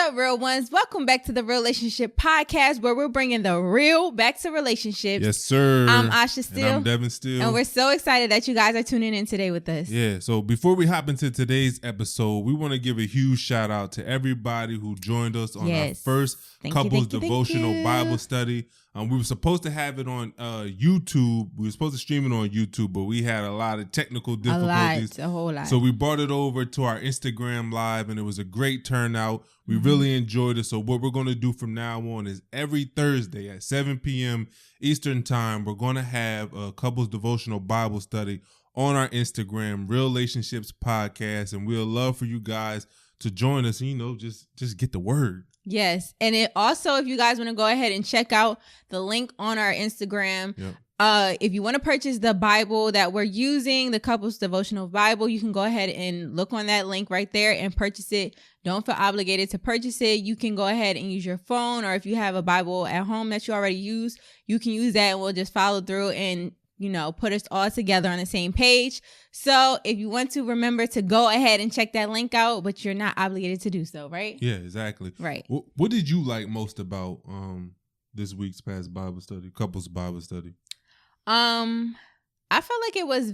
up, real ones? Welcome back to the Relationship Podcast, where we're bringing the real back to relationships. Yes, sir. I'm Asha Steele. And I'm Devin Steele. And we're so excited that you guys are tuning in today with us. Yeah, so before we hop into today's episode, we want to give a huge shout out to everybody who joined us on our first couples devotional Bible study. We were supposed to have it on YouTube. We were supposed to stream it on YouTube, but we had a lot of technical difficulties. A whole lot. So we brought it over to our Instagram Live, and it was a great turnout. We really enjoyed it. So what we're going to do from now on is every Thursday at 7 p.m. Eastern Time, we're going to have a couples devotional Bible study on our Instagram, REALationships Podcast, and we'll love for you guys to join us and, just get the word. Yes. And it also, if you guys want to go ahead and check out the link on our Instagram, if you want to purchase the Bible that we're using, the Couples Devotional Bible, you can go ahead and look on that link right there and purchase it. Don't feel obligated to purchase it. You can go ahead and use your phone, or if you have a Bible at home that you already use, you can use that, and we'll just follow through and put us all together on the same page. So if you want to, remember to go ahead and check that link out, but you're not obligated to do so, right? Yeah, exactly. Right. What did you like most about this week's past Bible study, couples Bible study? I felt like it was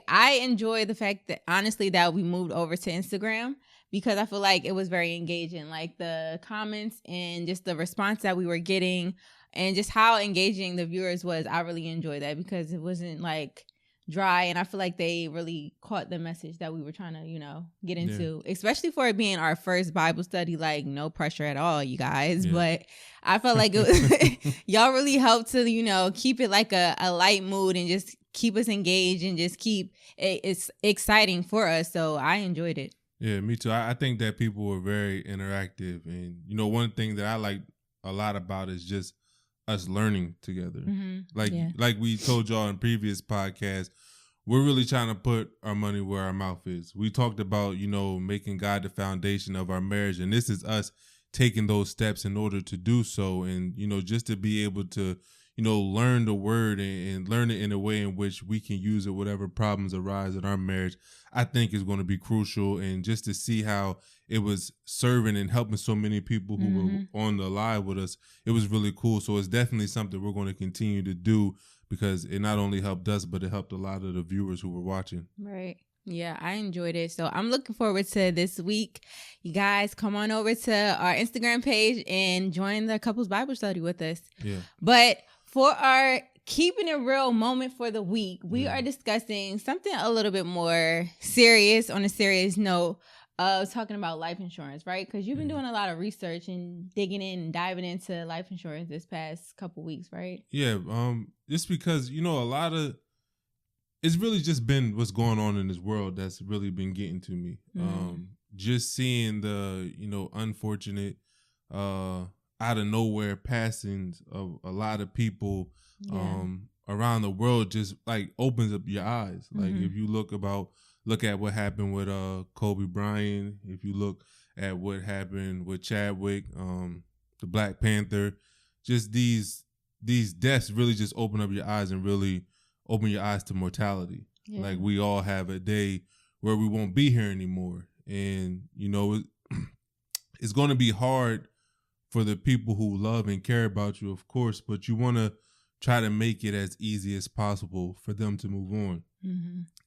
I enjoy the fact that, honestly, that we moved over to Instagram, because I feel like it was very engaging, like the comments and just the response that we were getting and just how engaging the viewers was. I really enjoyed that because it wasn't like dry, and I feel like they really caught the message that we were trying to, get into, especially for it being our first Bible study. Like, no pressure at all, you guys. Yeah. But I felt like it was y'all really helped to, keep it like a light mood and just keep us engaged and just keep it's exciting for us. So I enjoyed it. Yeah, me too. I think that people were very interactive, and one thing that I like a lot about is just us learning together. Like we told y'all in previous podcasts, we're really trying to put our money where our mouth is. We talked about, making God the foundation of our marriage, and this is us taking those steps in order to do so. And, just to be able to, learn the word and learn it in a way in which we can use it, whatever problems arise in our marriage, I think is going to be crucial. And just to see how it was serving and helping so many people who were on the live with us, it was really cool. So it's definitely something we're going to continue to do, because it not only helped us, but it helped a lot of the viewers who were watching. Right. Yeah, I enjoyed it. So I'm looking forward to this week. You guys come on over to our Instagram page and join the Couples Bible Study with us. Yeah. But for our Keeping It Real moment for the week, we are discussing something a little bit more serious, on a serious note, of talking about life insurance, right? Because you've been doing a lot of research and digging in and diving into life insurance this past couple weeks, right? Yeah, just because, a lot of, it's really just been what's going on in this world that's really been getting to me. Just seeing the, unfortunate, out of nowhere passings of a lot of people around the world just like opens up your eyes. Like if you look at what happened with Kobe Bryant, if you look at what happened with Chadwick, the Black Panther, just these deaths really just open up your eyes and really open your eyes to mortality. Yeah. Like we all have a day where we won't be here anymore. And, it's going to be hard for the people who love and care about you, of course, but you want to try to make it as easy as possible for them to move on.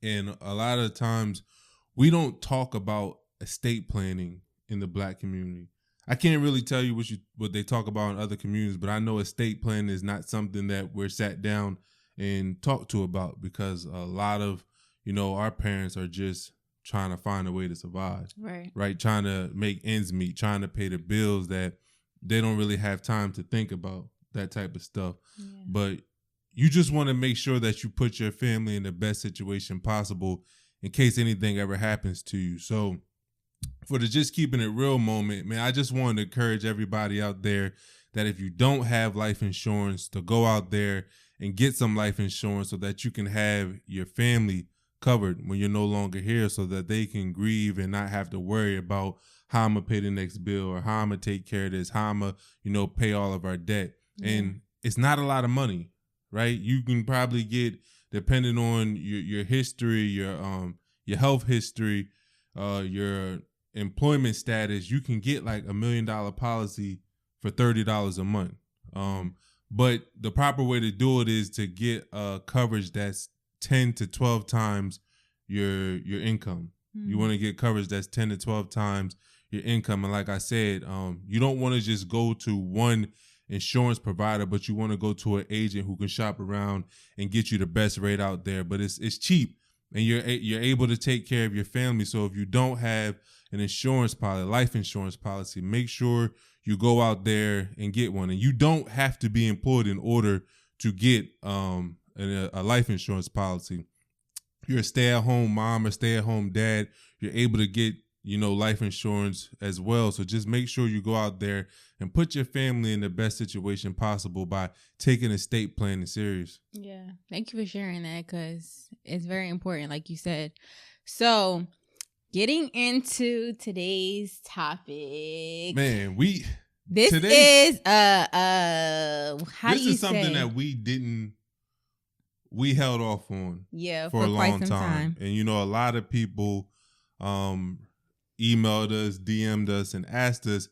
And a lot of times we don't talk about estate planning in the Black community. I can't really tell you what they talk about in other communities, but I know estate planning is not something that we're sat down and talked to about, because a lot of, our parents are just trying to find a way to survive, right? Trying to make ends meet, trying to pay the bills that they don't really have time to think about that type of stuff. Yeah. But you just want to make sure that you put your family in the best situation possible in case anything ever happens to you. So for the Just Keeping It Real moment, man, I just want to encourage everybody out there that if you don't have life insurance, to go out there and get some life insurance so that you can have your family covered when you're no longer here, so that they can grieve and not have to worry about how I'm going to pay the next bill, or how I'm going to take care of this, how I'm going to, pay all of our debt. Yeah. And it's not a lot of money, right? You can probably get, depending on your history, your health history, your employment status, you can get like $1 million policy for $30 a month. But the proper way to do it is to get coverage that's 10 to 12 times your income. You want to get coverage that's 10 to 12 times your income. And like I said, you don't want to just go to one insurance provider, but you want to go to an agent who can shop around and get you the best rate out there. But it's cheap, and you're able to take care of your family. So if you don't have an insurance policy, life insurance policy, make sure you go out there and get one. And you don't have to be employed in order to get a life insurance policy. You're a stay-at-home mom or stay-at-home dad, you're able to get, life insurance as well. So just make sure you go out there and put your family in the best situation possible by taking estate planning serious. Yeah. Thank you for sharing that, because it's very important, like you said. So getting into today's topic. Man, this is something that we held off on for a long time. And a lot of people emailed us, DM'd us, and asked us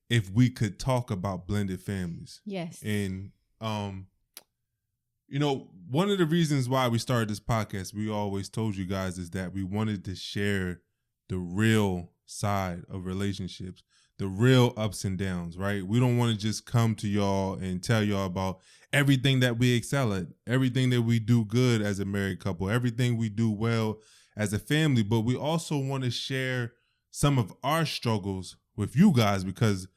if we could talk about blended families. Yes. And one of the reasons why we started this podcast, we always told you guys, is that we wanted to share the real side of relationships, the real ups and downs, right? We don't want to just come to y'all and tell y'all about everything that we excel at, everything that we do good as a married couple, everything we do well as a family, but we also want to share some of our struggles with you guys, because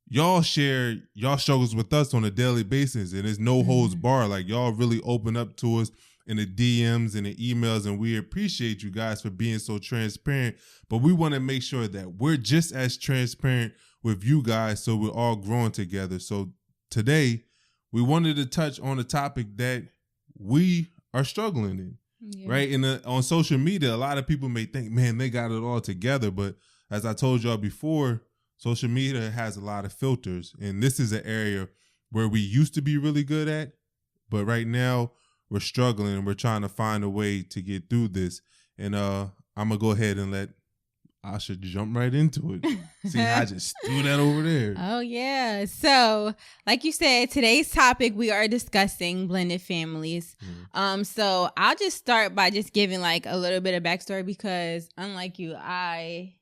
y'all share y'all struggles with us on a daily basis, and there's no holds bar. Like, y'all really open up to us in the DMs and the emails, and we appreciate you guys for being so transparent. But we want to make sure that we're just as transparent with you guys, so we're all growing together. So today, we wanted to touch on a topic that we are struggling in. Yeah. Right? And on social media, a lot of people may think, man, they got it all together. But as I told y'all before, social media has a lot of filters. And this is an area where we used to be really good at, but right now we're struggling, and we're trying to find a way to get through this. And I'm going to go ahead and let Asha jump right into it. See how I just threw that over there. Oh, yeah. So, like you said, today's topic, we are discussing blended families. So I'll just start by just giving like a little bit of backstory, because unlike you, I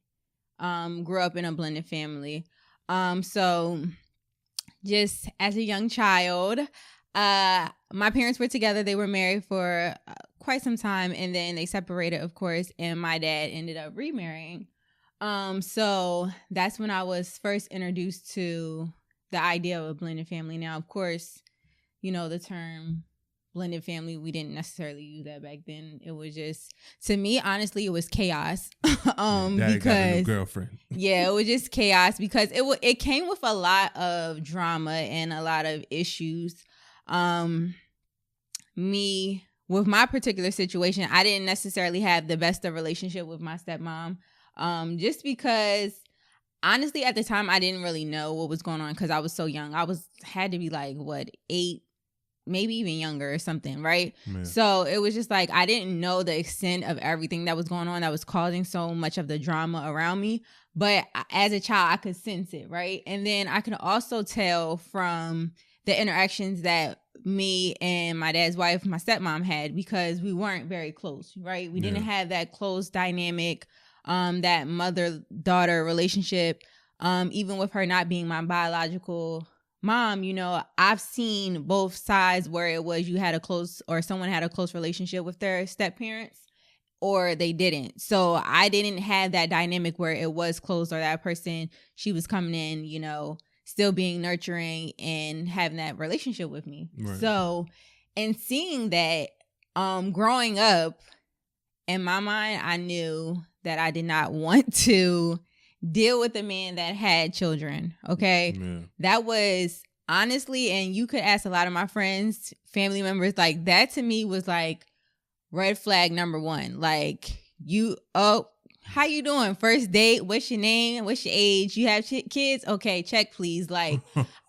grew up in a blended family. So just as a young child, my parents were together. They were married for quite some time, and then they separated, of course, and my dad ended up remarrying. So that's when I was first introduced to the idea of a blended family. Now, of course, the term blended family, we didn't necessarily use that back then. It was just, to me, honestly, it was chaos. Daddy because got a new girlfriend. Yeah, it was just chaos, because it came with a lot of drama and a lot of issues. With my particular situation, I didn't necessarily have the best of relationship with my stepmom, just because, honestly, at the time, I didn't really know what was going on, because I was so young. Had to be like, 8, maybe even younger or something, right? Man. So it was just like, I didn't know the extent of everything that was going on that was causing so much of the drama around me. But as a child, I could sense it, right? And then I could also tell from the interactions that me and my dad's wife, my stepmom, had, because we weren't very close, right? We didn't have that close dynamic, that mother-daughter relationship. Even with her not being my biological mom, I've seen both sides where it was someone had a close relationship with their step-parents, or they didn't. So I didn't have that dynamic where it was close, or that person, she was coming in, still being nurturing and having that relationship with me. Right. So, and seeing that, growing up, in my mind, I knew that I did not want to deal with a man that had children. Okay. Yeah. That was honestly, and you could ask a lot of my friends, family members, like, that to me was like red flag number 1. Like, how you doing? First date? What's your name? What's your age? You have kids? Okay, check, please. Like,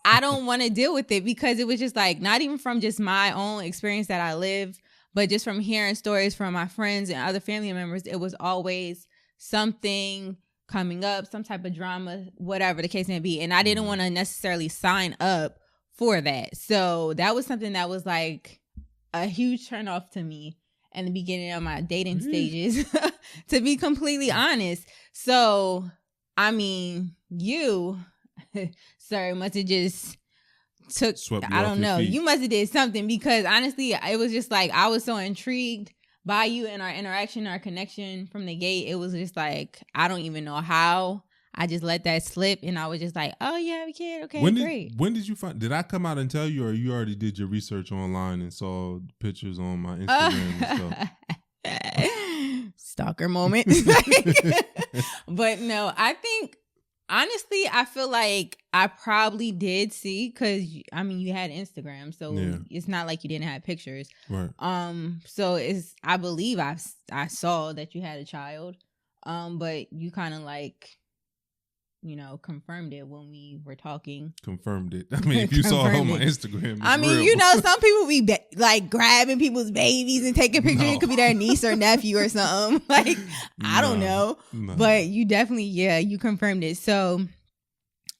I don't want to deal with it, because it was just like, not even from just my own experience that I lived, but just from hearing stories from my friends and other family members, it was always something coming up, some type of drama, whatever the case may be. And I didn't want to necessarily sign up for that. So that was something that was like a huge turnoff to me in the beginning of my dating stages, to be completely honest. So, I mean, you, sir, must have just took, I don't know, you must have did something, because honestly, it was just like, I was so intrigued by you and our interaction, our connection from the gate. It was just like, I don't even know how I just let that slip, and I was just like, oh yeah, we can. Okay, great. When did you find? Did I come out and tell you, or you already did your research online and saw pictures on my Instagram and stuff? Stalker moment. But no, I think honestly, I feel like I probably did see, because I mean, you had Instagram, so it's not like you didn't have pictures, right? So I believe I saw that you had a child, but you kind of like, you know, confirmed it when we were talking. Confirmed it. I mean, if you saw it on my Instagram, I mean, real. You know, some people be like grabbing people's babies and taking pictures. No. It could be their niece or nephew or something. Like, I don't know. No. But you definitely, you confirmed it. So,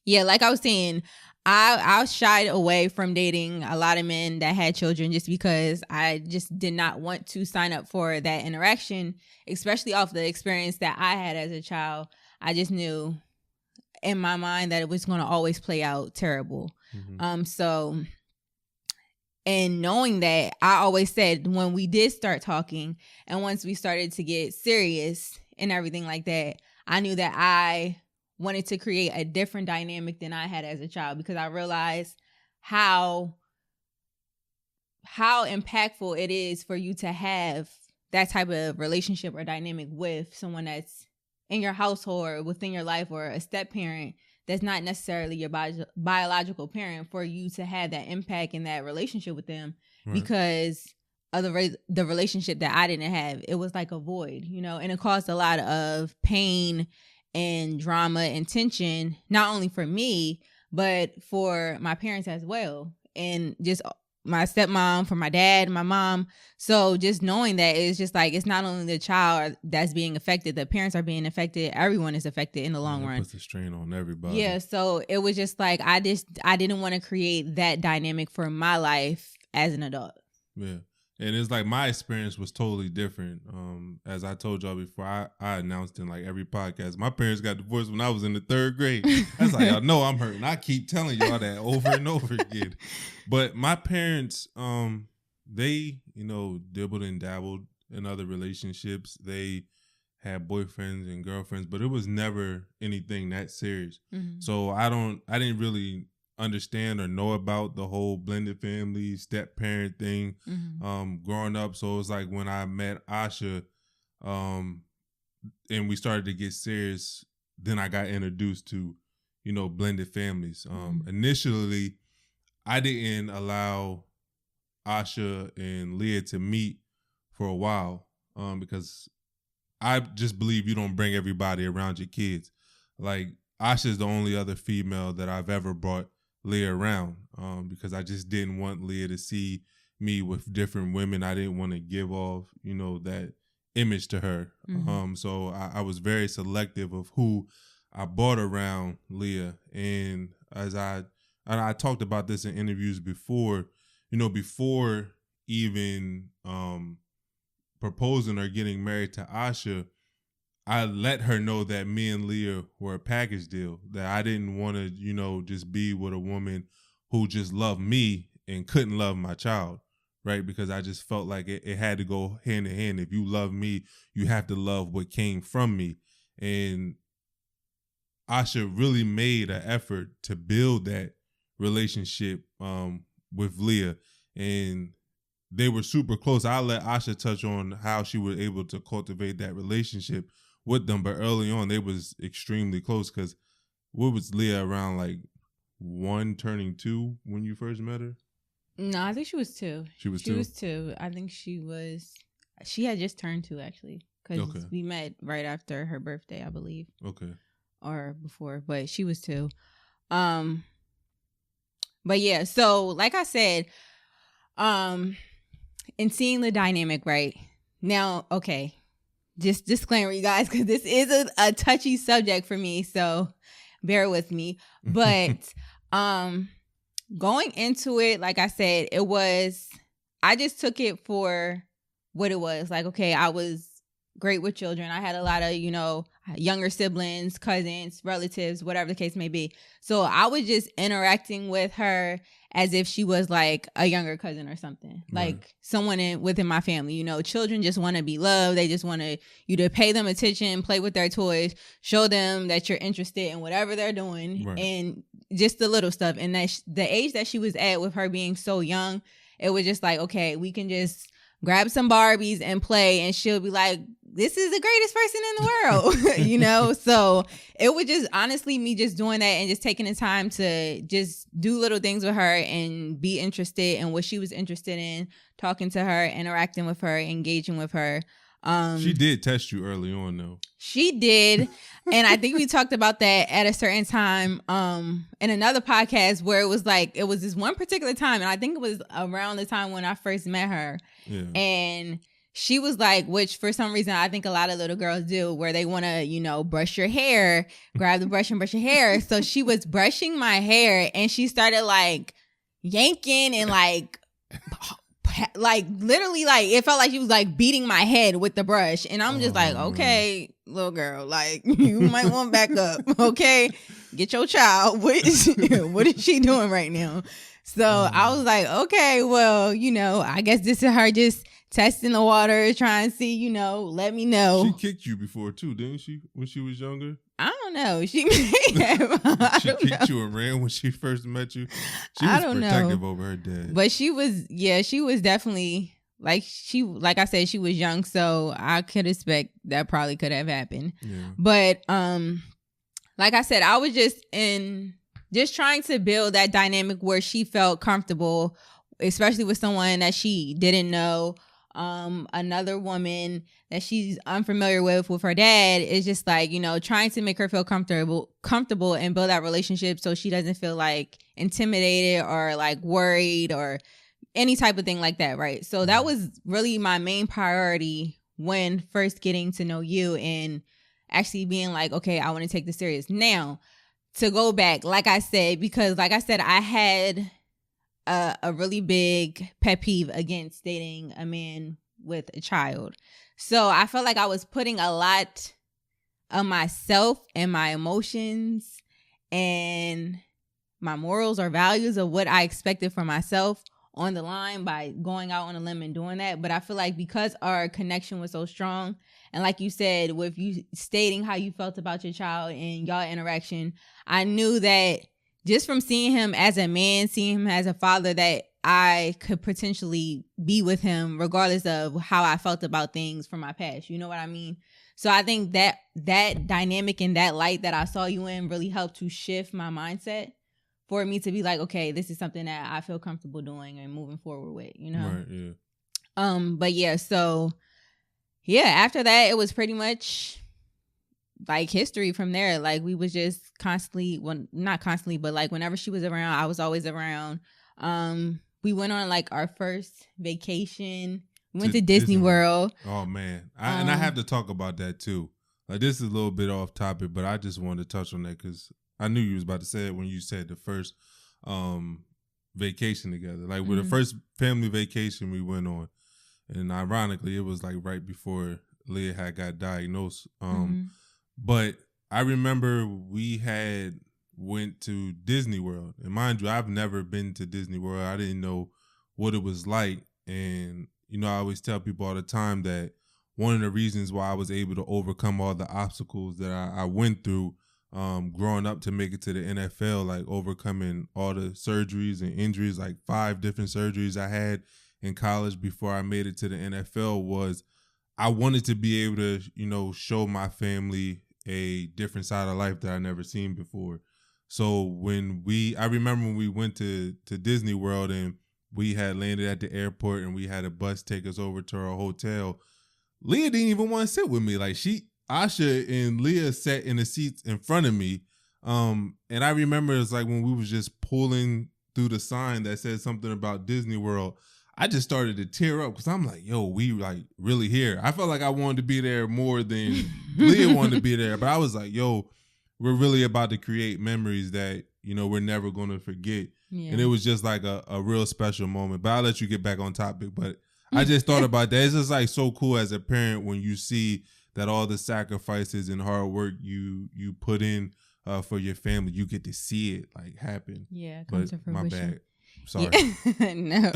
yeah, like I was saying, I shied away from dating a lot of men that had children, just because I just did not want to sign up for that interaction, especially off the experience that I had as a child. I just knew in my mind that it was going to always play out terrible. Mm-hmm. So, and knowing that, I always said, when we did start talking and once we started to get serious and everything like that, I knew that I wanted to create a different dynamic than I had as a child, because I realized how impactful it is for you to have that type of relationship or dynamic with someone that's in your household or within your life, or a step parent that's not necessarily your biological parent, for you to have that impact in that relationship with them. Right. Because of the relationship that I didn't have. It was like a void, you know, and it caused a lot of pain and drama and tension, not only for me, but for my parents as well. And just my stepmom, for my dad, my mom. So just knowing that, it's just like, it's not only the child that's being affected, the parents are being affected, everyone is affected in the long run. It puts the strain on everybody. Yeah, so it was just like, I didn't want to create that dynamic for my life as an adult. Yeah. And it's like, my experience was totally different. As I told y'all before, I announced in like every podcast, my parents got divorced when I was in the 3rd grade. I was like, y'all know I'm hurting. I keep telling y'all that over and over again. But my parents, they, you know, dibbled and dabbled in other relationships. They had boyfriends and girlfriends, but it was never anything that serious. Mm-hmm. So I didn't really understand or know about the whole blended family, step parent thing, growing up. So it was like, when I met Asha, and we started to get serious, then I got introduced to, you know, blended families. Initially, I didn't allow Asha and Leah to meet for a while, because I just believe you don't bring everybody around your kids. Like, Asha's the only other female that I've ever brought Leah around, because I just didn't want Leah to see me with different women. I didn't want to give off, you know, that image to her. Mm-hmm. So I was very selective of who I brought around Leah. And as I talked about this in interviews before, you know, before even proposing or getting married to Asha, I let her know that me and Leah were a package deal, that I didn't want to, you know, just be with a woman who just loved me and couldn't love my child, right? Because I just felt like it had to go hand in hand. If you love me, you have to love what came from me. And Asha really made an effort to build that relationship with Leah, and they were super close. I'll let Asha touch on how she was able to cultivate that relationship with them, but early on they was extremely close. Because what was Leah, around like 1 turning 2 when you first met her? No, I think she was 2. She was 2? She was 2. I think she had just turned 2, actually, because we met right after her birthday, I believe. Okay. Or before, but she was 2. But yeah, so like I said, and seeing the dynamic right now, okay, just disclaimer, you guys, because this is a touchy subject for me, so bear with me. But going into it, like I said, I just took it for what it was. Like, okay, I was great with children. I had a lot of, younger siblings, cousins, relatives, whatever the case may be. So I was just interacting with her as if she was like a younger cousin or something, like someone within my family. Children just want to be loved. They just want you to pay them attention, play with their toys, show them that you're interested in whatever they're doing, and just the little stuff. And that the age that she was at, with her being so young, it was just like, okay, we can just grab some Barbies and play, and she'll be like, this is the greatest person in the world, So it was just honestly me just doing that and just taking the time to just do little things with her and be interested in what she was interested in, talking to her, interacting with her, engaging with her. She did test you early on, though. She did. And I think we talked about that at a certain time in another podcast, where it was this one particular time. And I think it was around the time when I first met her. Yeah. And she was like, which for some reason I think a lot of little girls do, where they want to, brush your hair, grab the brush and brush your hair. So she was brushing my hair, and she started like yanking and like literally, like it felt like she was like beating my head with the brush. And I'm just like, okay, little girl, like you might want to back up. Okay, get your child. What is she doing right now? So I was like, okay, well, I guess this is her just testing the water, trying to see, let me know. She kicked you before too, didn't she, when she was younger? I don't know. She may have. She kicked you and ran when she first met you. She was protective over her dad. But she was definitely like I said, she was young, so I could expect that probably could have happened. Yeah. But like I said, I was just trying to build that dynamic where she felt comfortable, especially with someone that she didn't know. Another woman that she's unfamiliar with her dad, is just like, trying to make her feel comfortable and build that relationship, so she doesn't feel like intimidated or like worried or any type of thing like that, right? So that was really my main priority when first getting to know you, and actually being like, okay, I want to take this serious. Now, to go back, like I said, I had a really big pet peeve against dating a man with a child. So I felt like I was putting a lot of myself and my emotions and my morals or values of what I expected for myself on the line by going out on a limb and doing that. But I feel like because our connection was so strong, and like you said, with you stating how you felt about your child and y'all interaction, I knew that just from seeing him as a man, seeing him as a father, that I could potentially be with him regardless of how I felt about things from my past. You know what I mean? So I think that dynamic and that light that I saw you in really helped to shift my mindset for me to be like, okay, this is something that I feel comfortable doing and moving forward with, Right, yeah. But yeah, so yeah, after that, it was pretty much like history from there. Like we was just constantly, well, not constantly, but like whenever she was around, I was always around. We went on like our first vacation. We went to Disney World. Oh man. And I have to talk about that too. Like this is a little bit off topic, but I just wanted to touch on that because I knew you was about to say it when you said the first vacation together. Like with the first family vacation we went on. And ironically, it was like right before Leah had got diagnosed. But I remember we had went to Disney World. And mind you, I've never been to Disney World. I didn't know what it was like. And, I always tell people all the time that one of the reasons why I was able to overcome all the obstacles that I went through growing up to make it to the NFL, like overcoming all the surgeries and injuries, like 5 different surgeries I had in college before I made it to the NFL, was I wanted to be able to, show my family a different side of life that I never seen before. So I remember when we went to Disney World and we had landed at the airport and we had a bus take us over to our hotel, Leah didn't even want to sit with me. Like Asha and Leah sat in the seats in front of me. And I remember it's like when we was just pulling through the sign that said something about Disney World, I just started to tear up because I'm like, yo, we like really here. I felt like I wanted to be there more than Leah wanted to be there. But I was like, yo, we're really about to create memories that, you know, we're never going to forget. Yeah. And it was just like a real special moment. But I'll let you get back on topic. But I just thought about that. It's just like so cool as a parent when you see that all the sacrifices and hard work you put in for your family, you get to see it like happen. Yeah, come to fruition. My bad. Sorry. Yeah. No.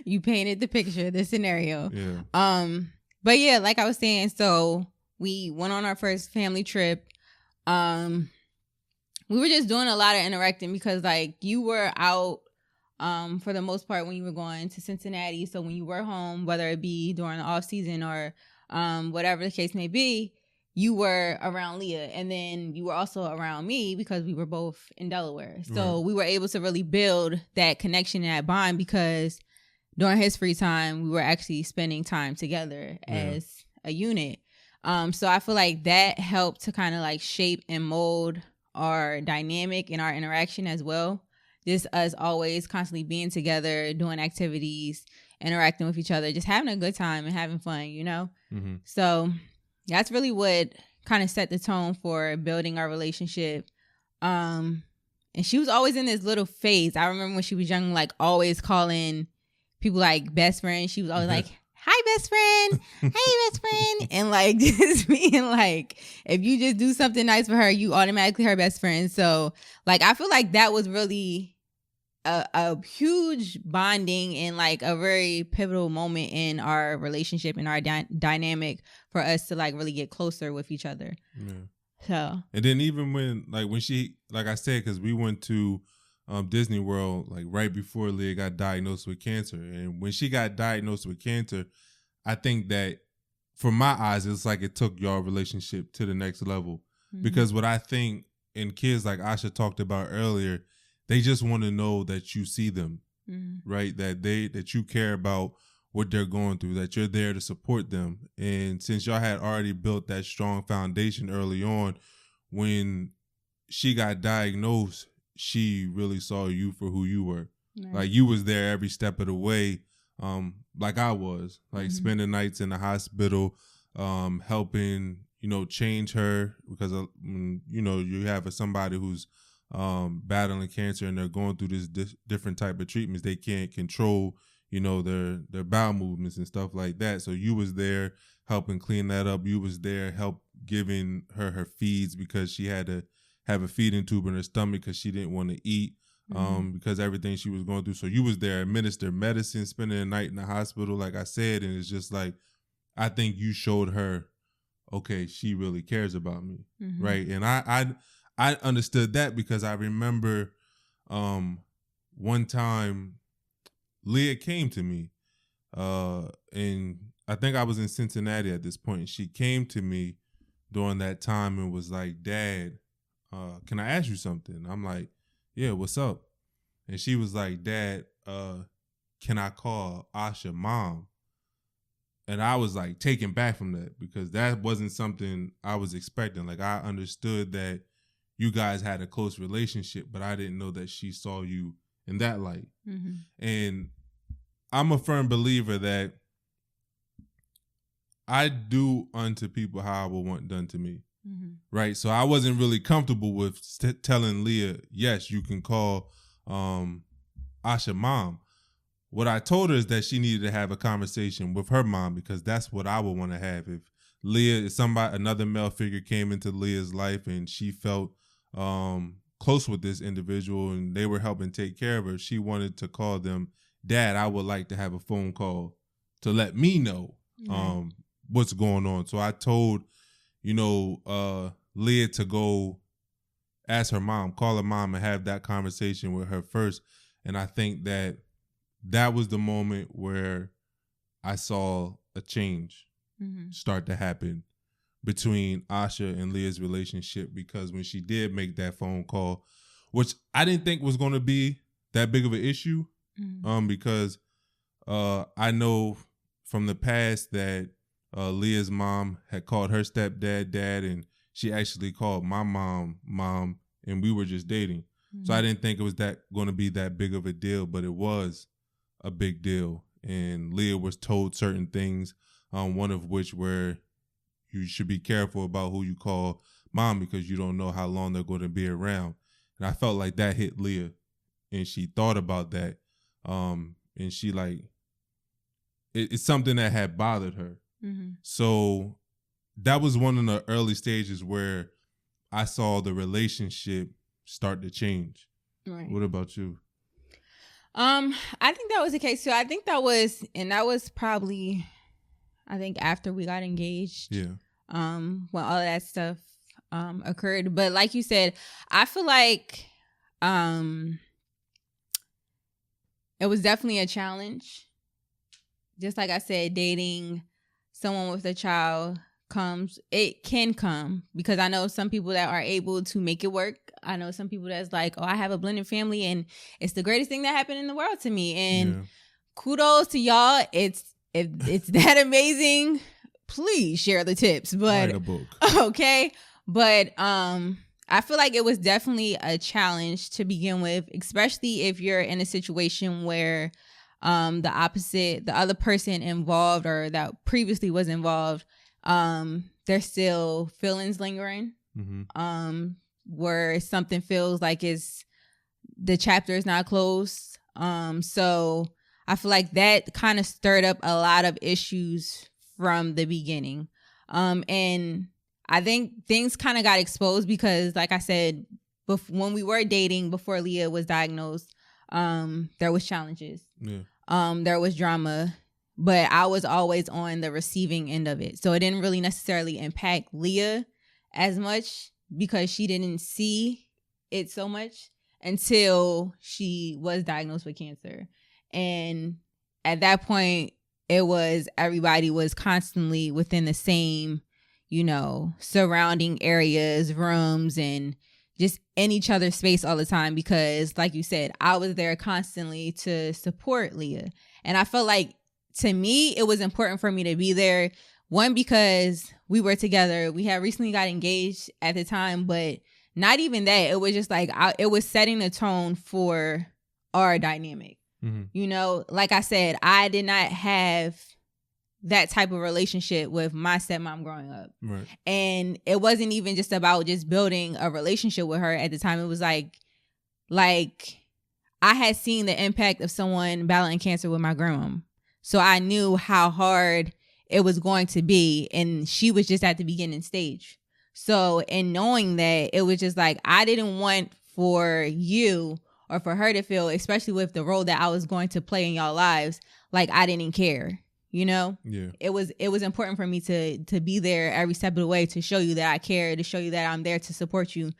You painted the picture, the scenario. Yeah. But yeah, like I was saying, so we went on our first family trip. We were just doing a lot of interacting because like you were out for the most part when you were going to Cincinnati. So when you were home, whether it be during the off season or whatever the case may be, you were around Leah, and then you were also around me because we were both in Delaware. So we were able to really build that connection and that bond because during his free time, we were actually spending time together as a unit. So I feel like that helped to kind of like shape and mold our dynamic and our interaction as well. Just us always constantly being together, doing activities, interacting with each other, just having a good time and having fun, you know? Mm-hmm. So that's really what kind of set the tone for building our relationship. And she was always in this little phase. I remember when she was young, like always calling people like best friends. She was always like, hi, best friend. Hey, best friend. And like just being like, if you just do something nice for her, you automatically her best friend. So like, I feel like that was really a huge bonding and like a very pivotal moment in our relationship and our dynamic for us to like really get closer with each other. Yeah. So, and then even when she, like I said, because we went to Disney World like right before Leah got diagnosed with cancer, and when she got diagnosed with cancer, I think that from my eyes, it's like it took your relationship to the next level. Mm-hmm. Because what I think, and kids like Asha talked about earlier, they just want to know that you see them, right? That you care about what they're going through, that you're there to support them. And since y'all had already built that strong foundation early on, when she got diagnosed, she really saw you for who you were. Right. Like you was there every step of the way, like I was, like spending nights in the hospital, helping, change her because, you have somebody who's battling cancer and they're going through this different type of treatments. They can't control, their bowel movements and stuff like that. So you was there helping clean that up. You was there help giving her feeds because she had to have a feeding tube in her stomach because she didn't want to eat because everything she was going through. So you was there, administer medicine, spending the night in the hospital, like I said. And it's just like, I think you showed her, okay, she really cares about me. Right. And I understood that because I remember one time Leah came to me and I think I was in Cincinnati at this point. And she came to me during that time and was like, Dad, can I ask you something? I'm like, yeah, what's up? And she was like, Dad, can I call Asha mom? And I was like taken back from that because that wasn't something I was expecting. Like I understood that you guys had a close relationship, but I didn't know that she saw you in that light. And I'm a firm believer that I do unto people how I would want done to me. Right. So I wasn't really comfortable with telling Leah, yes, you can call Asha mom. What I told her is that she needed to have a conversation with her mom because that's what I would want to have. If Leah, another male figure came into Leah's life and she felt close with this individual and they were helping take care of her, she wanted to call them, Dad, I would like to have a phone call to let me know what's going on. So I told, Leah to go ask her mom, call her mom and have that conversation with her first. And I think that was the moment where I saw a change start to happen between Asha and Leah's relationship, because when she did make that phone call, which I didn't think was going to be that big of an issue, because I know from the past that Leah's mom had called her stepdad dad, and she actually called my mom, and we were just dating. So I didn't think it was going to be that big of a deal, but it was. a big deal. And Leah was told certain things, one of which where you should be careful about who you call mom because you don't know how long they're going to be around. And I felt like that hit Leah, and she thought about that. And she like, it's something that had bothered her. Mm-hmm. So that was one of the early stages where I saw the relationship start to change. Right. What about you? I think that was the case too. I think that was probably, I think after we got engaged. Yeah. When all of that stuff occurred. But like you said, I feel like it was definitely a challenge. Just like I said, dating someone with a child can come because I know some people that are able to make it work. I know some people that's like, oh, I have a blended family and it's the greatest thing that happened in the world to me. And kudos to y'all. If it's that amazing, please share the tips. But write a book. Okay. But I feel like it was definitely a challenge to begin with, especially if you're in a situation where the other person involved or that previously was involved, there's still feelings lingering. Mm-hmm. Where something feels like the chapter is not closed. So I feel like that kind of stirred up a lot of issues from the beginning. And I think things kind of got exposed because, like I said, when we were dating before Leah was diagnosed, there was challenges. Yeah. There was drama, but I was always on the receiving end of it. So it didn't really necessarily impact Leah as much because she didn't see it so much until she was diagnosed with cancer. And at that point, everybody was constantly within the same, surrounding areas, rooms, and just in each other's space all the time because, like you said, I was there constantly to support Leah. And I felt like, to me, it was important for me to be there. One, because we were together. We had recently got engaged at the time, but not even that. It was just like, it was setting the tone for our dynamic. Mm-hmm. Like I said, I did not have that type of relationship with my stepmom growing up. Right. And it wasn't even just about just building a relationship with her at the time. It was like I had seen the impact of someone battling cancer with my grandma. So I knew how hard it was going to be. And she was just at the beginning stage. So in knowing that, it was just like, I didn't want for you or for her to feel, especially with the role that I was going to play in y'all lives, like I didn't care. Yeah. It was important for me to be there every step of the way to show you that I care, to show you that I'm there to support you.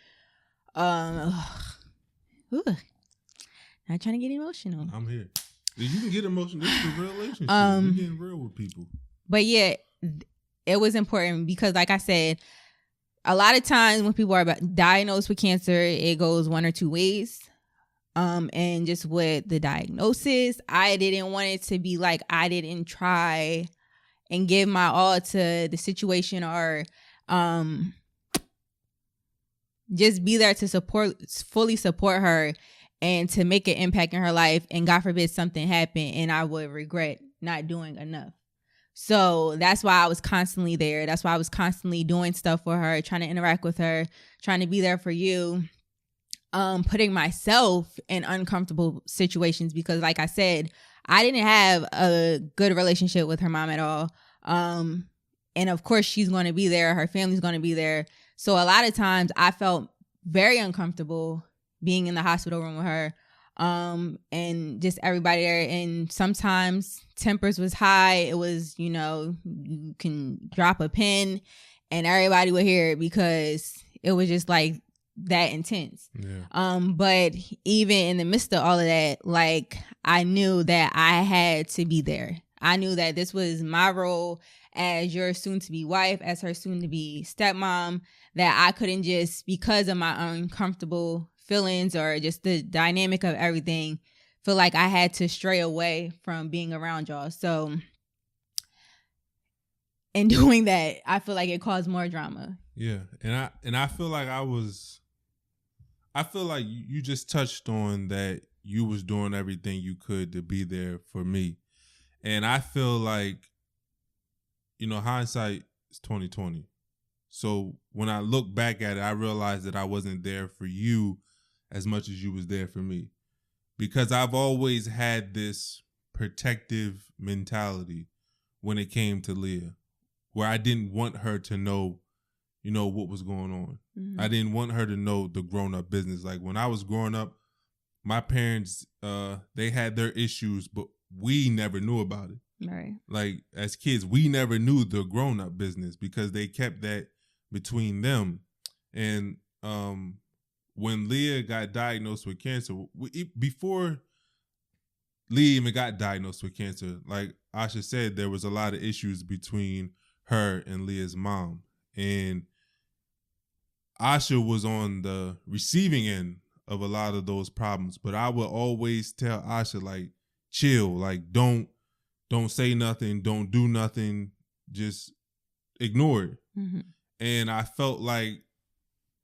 Not trying to get emotional. I'm here. You can get emotional. This is a real relationship. You're getting real with people. But yeah, it was important because, like I said, a lot of times when people are diagnosed with cancer, it goes one or two ways. And just with the diagnosis, I didn't want it to be like I didn't try and give my all to the situation or just be there to fully support her and to make an impact in her life. And God forbid something happened and I would regret not doing enough. So that's why I was constantly there. That's why I was constantly doing stuff for her, trying to interact with her, trying to be there for you. Putting myself in uncomfortable situations because, like I said, I didn't have a good relationship with her mom at all. And of course, she's going to be there. Her family's going to be there. So a lot of times I felt very uncomfortable being in the hospital room with her. And just everybody there. And sometimes tempers was high. It was, you can drop a pin and everybody would hear it because it was just like that intense. Yeah. But even in the midst of all of that, like I knew that I had to be there. I knew that this was my role as your soon-to-be wife, as her soon-to-be stepmom, that I couldn't just, because of my uncomfortable feelings or just the dynamic of everything, feel like I had to stray away from being around y'all. So in doing that, I feel like it caused more drama. Yeah. And I feel like I feel like you just touched on that you was doing everything you could to be there for me. And I feel like, hindsight is 2020. So when I look back at it, I realized that I wasn't there for you as much as you was there for me. Because I've always had this protective mentality when it came to Leah, where I didn't want her to know, what was going on. Mm-hmm. I didn't want her to know the grown-up business. Like when I was growing up, my parents, they had their issues, but we never knew about it. Right. Like as kids, we never knew the grown-up business because they kept that between them. And when Leah got diagnosed with cancer, before Leah even got diagnosed with cancer, like Asha said, there was a lot of issues between her and Leah's mom. And Asha was on the receiving end of a lot of those problems. But I would always tell Asha, like, chill, like don't say nothing, don't do nothing, just ignore it. Mm-hmm. And I felt like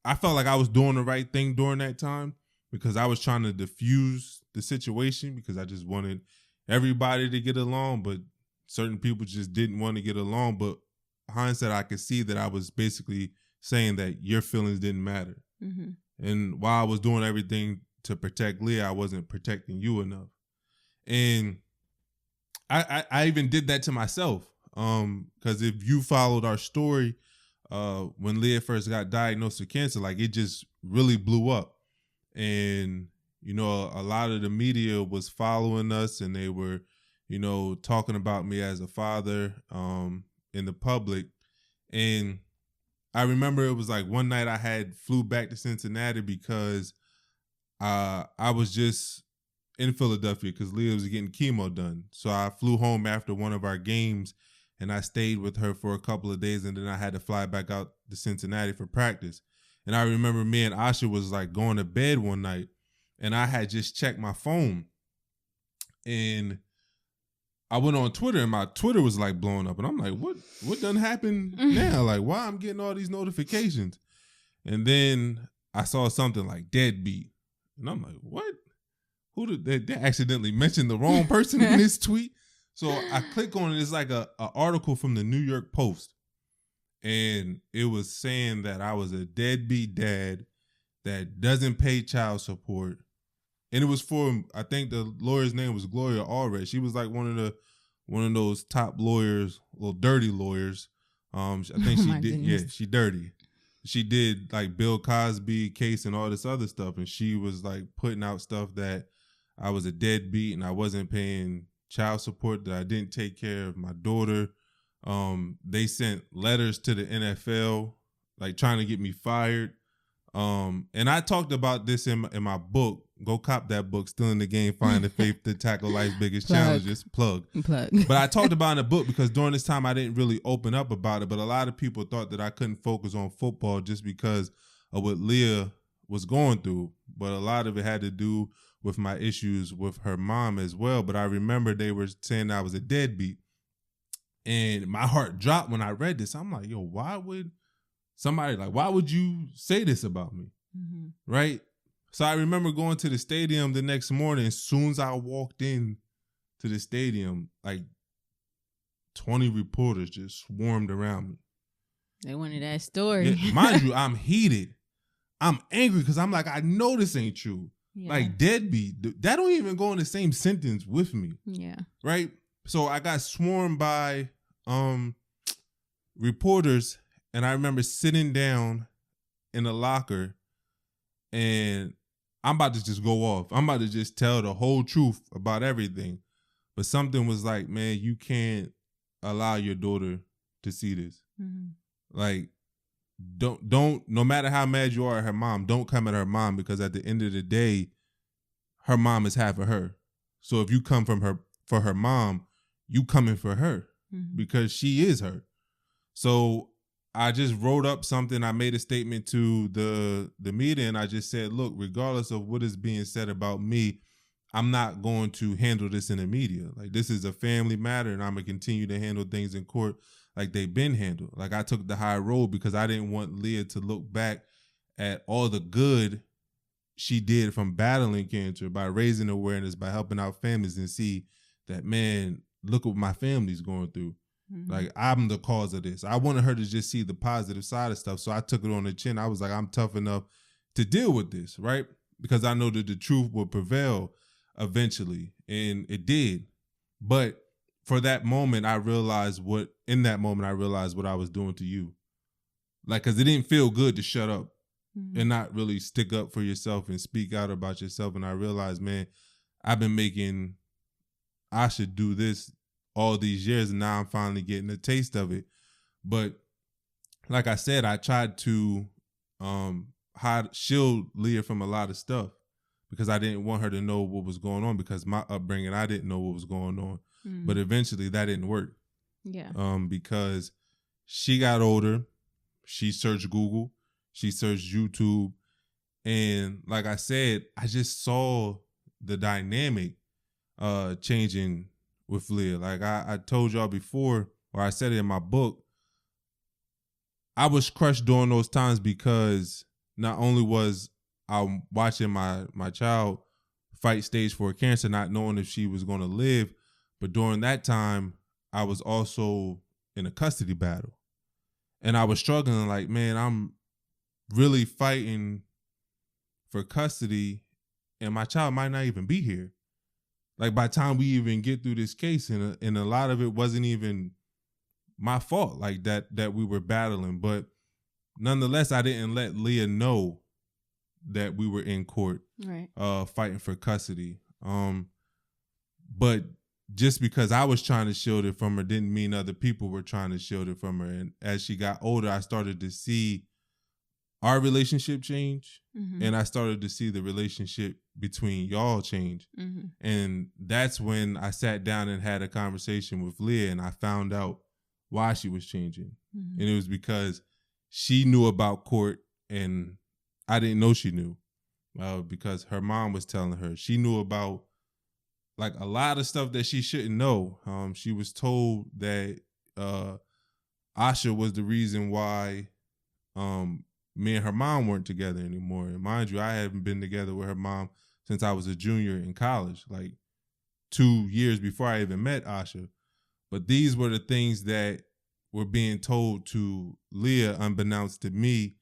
I was doing the right thing during that time because I was trying to diffuse the situation because I just wanted everybody to get along, but certain people just didn't want to get along. But hindsight, I could see that I was basically saying that your feelings didn't matter. Mm-hmm. And while I was doing everything to protect Leah, I wasn't protecting you enough. And I even did that to myself. Because if you followed our story, when Leah first got diagnosed with cancer, like it just really blew up. And, a lot of the media was following us and they were, talking about me as a father in the public. And I remember it was like one night I had flew back to Cincinnati because I was just in Philadelphia because Leah was getting chemo done. So I flew home after one of our games and I stayed with her for a couple of days and then I had to fly back out to Cincinnati for practice. And I remember me and Asha was like going to bed one night and I had just checked my phone and I went on Twitter and my Twitter was like blowing up and I'm like, what done happened now? Like, why I'm getting all these notifications? And then I saw something like deadbeat and I'm like, what? Who did they accidentally mention the wrong person in this tweet? So I click on it. It's like a article from the New York Post. And it was saying that I was a deadbeat dad that doesn't pay child support. And it was for, I think the lawyer's name was Gloria Allred. She was like one of those top lawyers, little dirty lawyers. I think she did. Goodness. Yeah, she dirty. She did like Bill Cosby case and all this other stuff. And she was like putting out stuff that I was a deadbeat and I wasn't paying child support, that I didn't take care of my daughter. They sent letters to the NFL, like trying to get me fired. And I talked about this in my book. Go cop that book, Still in the Game, Find the Faith to Tackle Life's Biggest Challenges. Plug. But I talked about in the book because during this time I didn't really open up about it, but a lot of people thought that I couldn't focus on football just because of what Leah was going through. But a lot of it had to do with my issues with her mom as well. But I remember they were saying I was a deadbeat. And my heart dropped when I read this. I'm like, yo, why would you say this about me? Mm-hmm. Right? So I remember going to the stadium the next morning. As soon as I walked in to the stadium, like 20 reporters just swarmed around me. They wanted that story. Yeah, mind you, I'm heated. I'm angry because I'm like, I know this ain't true. Yeah. Like deadbeat, that don't even go in the same sentence with me. Yeah. Right? So I got swarmed by reporters and I remember sitting down in a locker and I'm about to just go off. I'm about to just tell the whole truth about everything. But something was like, man, you can't allow your daughter to see this. Mm-hmm. Like, don't, no matter how mad you are at her mom, don't come at her mom because at the end of the day, her mom is half of her. So if you come for her mom, you coming for her because she is her. So I just wrote up something. I made a statement to the media and I just said, look, regardless of what is being said about me, I'm not going to handle this in the media. Like this is a family matter and I'm going to continue to handle things in court like they've been handled. Like I took the high road because I didn't want Leah to look back at all the good she did from battling cancer, by raising awareness, by helping out families, and see that, man, look what my family's going through. Mm-hmm. Like, I'm the cause of this. I wanted her to just see the positive side of stuff. So I took it on the chin. I was like, I'm tough enough to deal with this, right? Because I know that the truth will prevail eventually. And it did. But for that moment, I realized what I was doing to you. Like, because it didn't feel good to shut up and not really stick up for yourself and speak out about yourself. And I realized, man, I should do this all these years, and now I'm finally getting a taste of it. But like I said, I tried to shield Leah from a lot of stuff because I didn't want her to know what was going on, because my upbringing, I didn't know what was going on. But eventually that didn't work. Yeah. Because she got older, she searched Google, she searched YouTube, and like I said, I just saw the dynamic changing with Leah. Like I told y'all before, or I said it in my book, I was crushed during those times because not only was I watching my child fight stage 4 cancer, not knowing if she was going to live, but during that time, I was also in a custody battle. And I was struggling, like, man, I'm really fighting for custody, and my child might not even be here. Like, by the time we even get through this case, and a lot of it wasn't even my fault, like that we were battling. But nonetheless, I didn't let Leah know that we were in court, right, fighting for custody. But just because I was trying to shield it from her didn't mean other people were trying to shield it from her. And as she got older, I started to see our relationship change, and I started to see the relationship between y'all change. And that's when I sat down and had a conversation with Leah, and I found out why she was changing. And it was because she knew about court, and I didn't know she knew, because her mom was telling her. She knew about, like, a lot of stuff that she shouldn't know. She was told that Asha was the reason why me and her mom weren't together anymore. And mind you, I haven't been together with her mom since I was a junior in college, like 2 years before I even met Asha. But these were the things that were being told to Leah unbeknownst to me.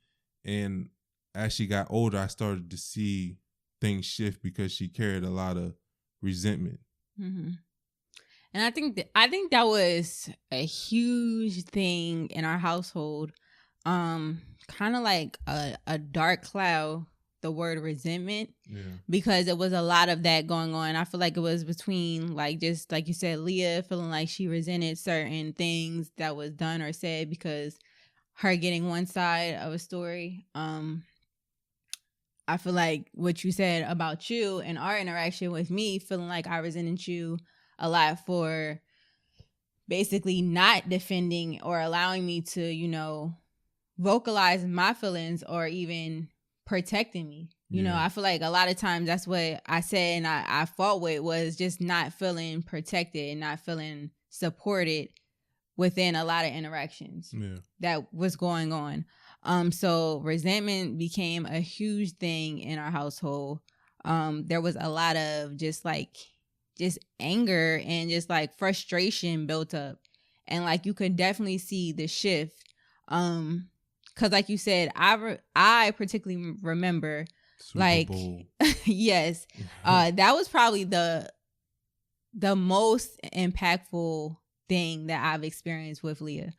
And as she got older, I started to see things shift because she carried a lot of resentment. And I think that was a huge thing in our household. Kind of like a dark cloud, the word resentment, because it was a lot of that going on. I feel like it was between, like, just like you said, Leah feeling like she resented certain things that was done or said because her getting one side of a story. I feel like what you said about you and our interaction with me, feeling like I resented you a lot for basically not defending or allowing me to, vocalize my feelings or even protecting me. You know, I feel like a lot of times that's what I said and I fought with, was just not feeling protected and not feeling supported within a lot of interactions that was going on. So resentment became a huge thing in our household. There was a lot of just anger and just like frustration built up. And like you could definitely see the shift. Cause like you said, I particularly remember Super like Bowl. yes, that was probably the most impactful thing that I've experienced with Leah.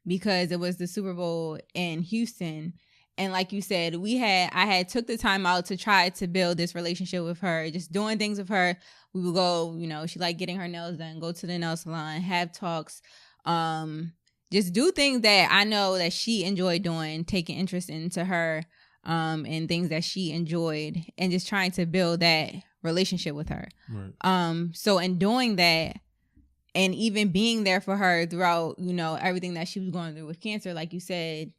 Because it was the Super Bowl in Houston, and like you said, I had took the time out to try to build this relationship with her, just doing things with her. We would go, she liked getting her nails done, go to the nail salon, have talks, just do things that I know that she enjoyed doing, taking interest into her, and things that she enjoyed, and just trying to build that relationship with her. Right. So in doing that, and even being there for her throughout, everything that she was going through with cancer, like you said,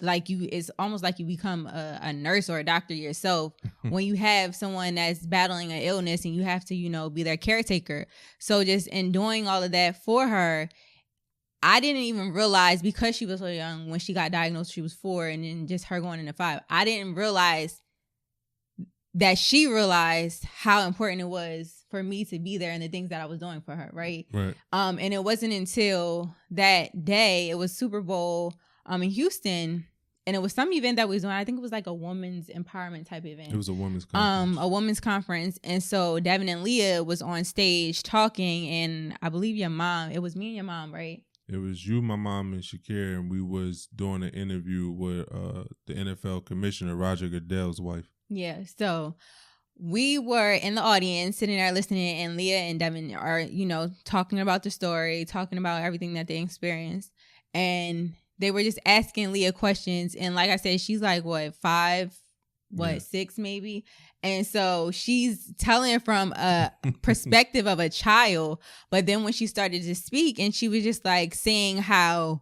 it's almost like you become a nurse or a doctor yourself when you have someone that's battling an illness and you have to, be their caretaker. So just in doing all of that for her, I didn't even realize, because she was so young when she got diagnosed, she was 4, and then just her going into 5. I didn't realize that she realized how important it was for me to be there and the things that I was doing for her, right? Right. And it wasn't until that day, it was Super Bowl in Houston, and it was some event that we was doing. I think it was like a women's empowerment type event. It was a women's conference. A women's conference. And so Devin and Leah was on stage talking, and I believe your mom, it was me and your mom, right? It was you, my mom, and Shakira, and we was doing an interview with the NFL commissioner, Roger Goodell's wife. Yeah, so we were in the audience sitting there listening, and Leah and Devin are, you know, talking about the story, talking about everything that they experienced. And they were just asking Leah questions. And like I said, she's like, what, 5, Yeah. 6 maybe? And so she's telling from a perspective of a child. But then when she started to speak, and she was just like saying how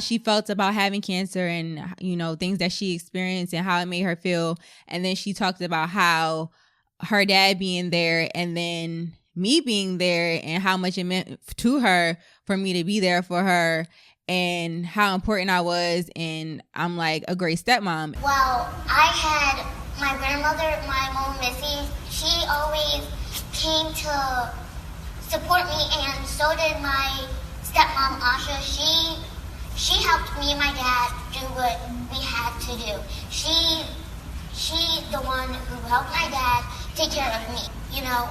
she felt about having cancer, and, you know, things that she experienced and how it made her feel. And then she talked about how her dad being there, and then me being there, and how much it meant to her for me to be there for her, and how important I was. And I'm like a great stepmom. Well, I had my grandmother, my mom, Missy. She always came to support me, and so did my stepmom, Asha. She helped me and my dad do what we had to do. She the one who helped my dad take care of me. You know,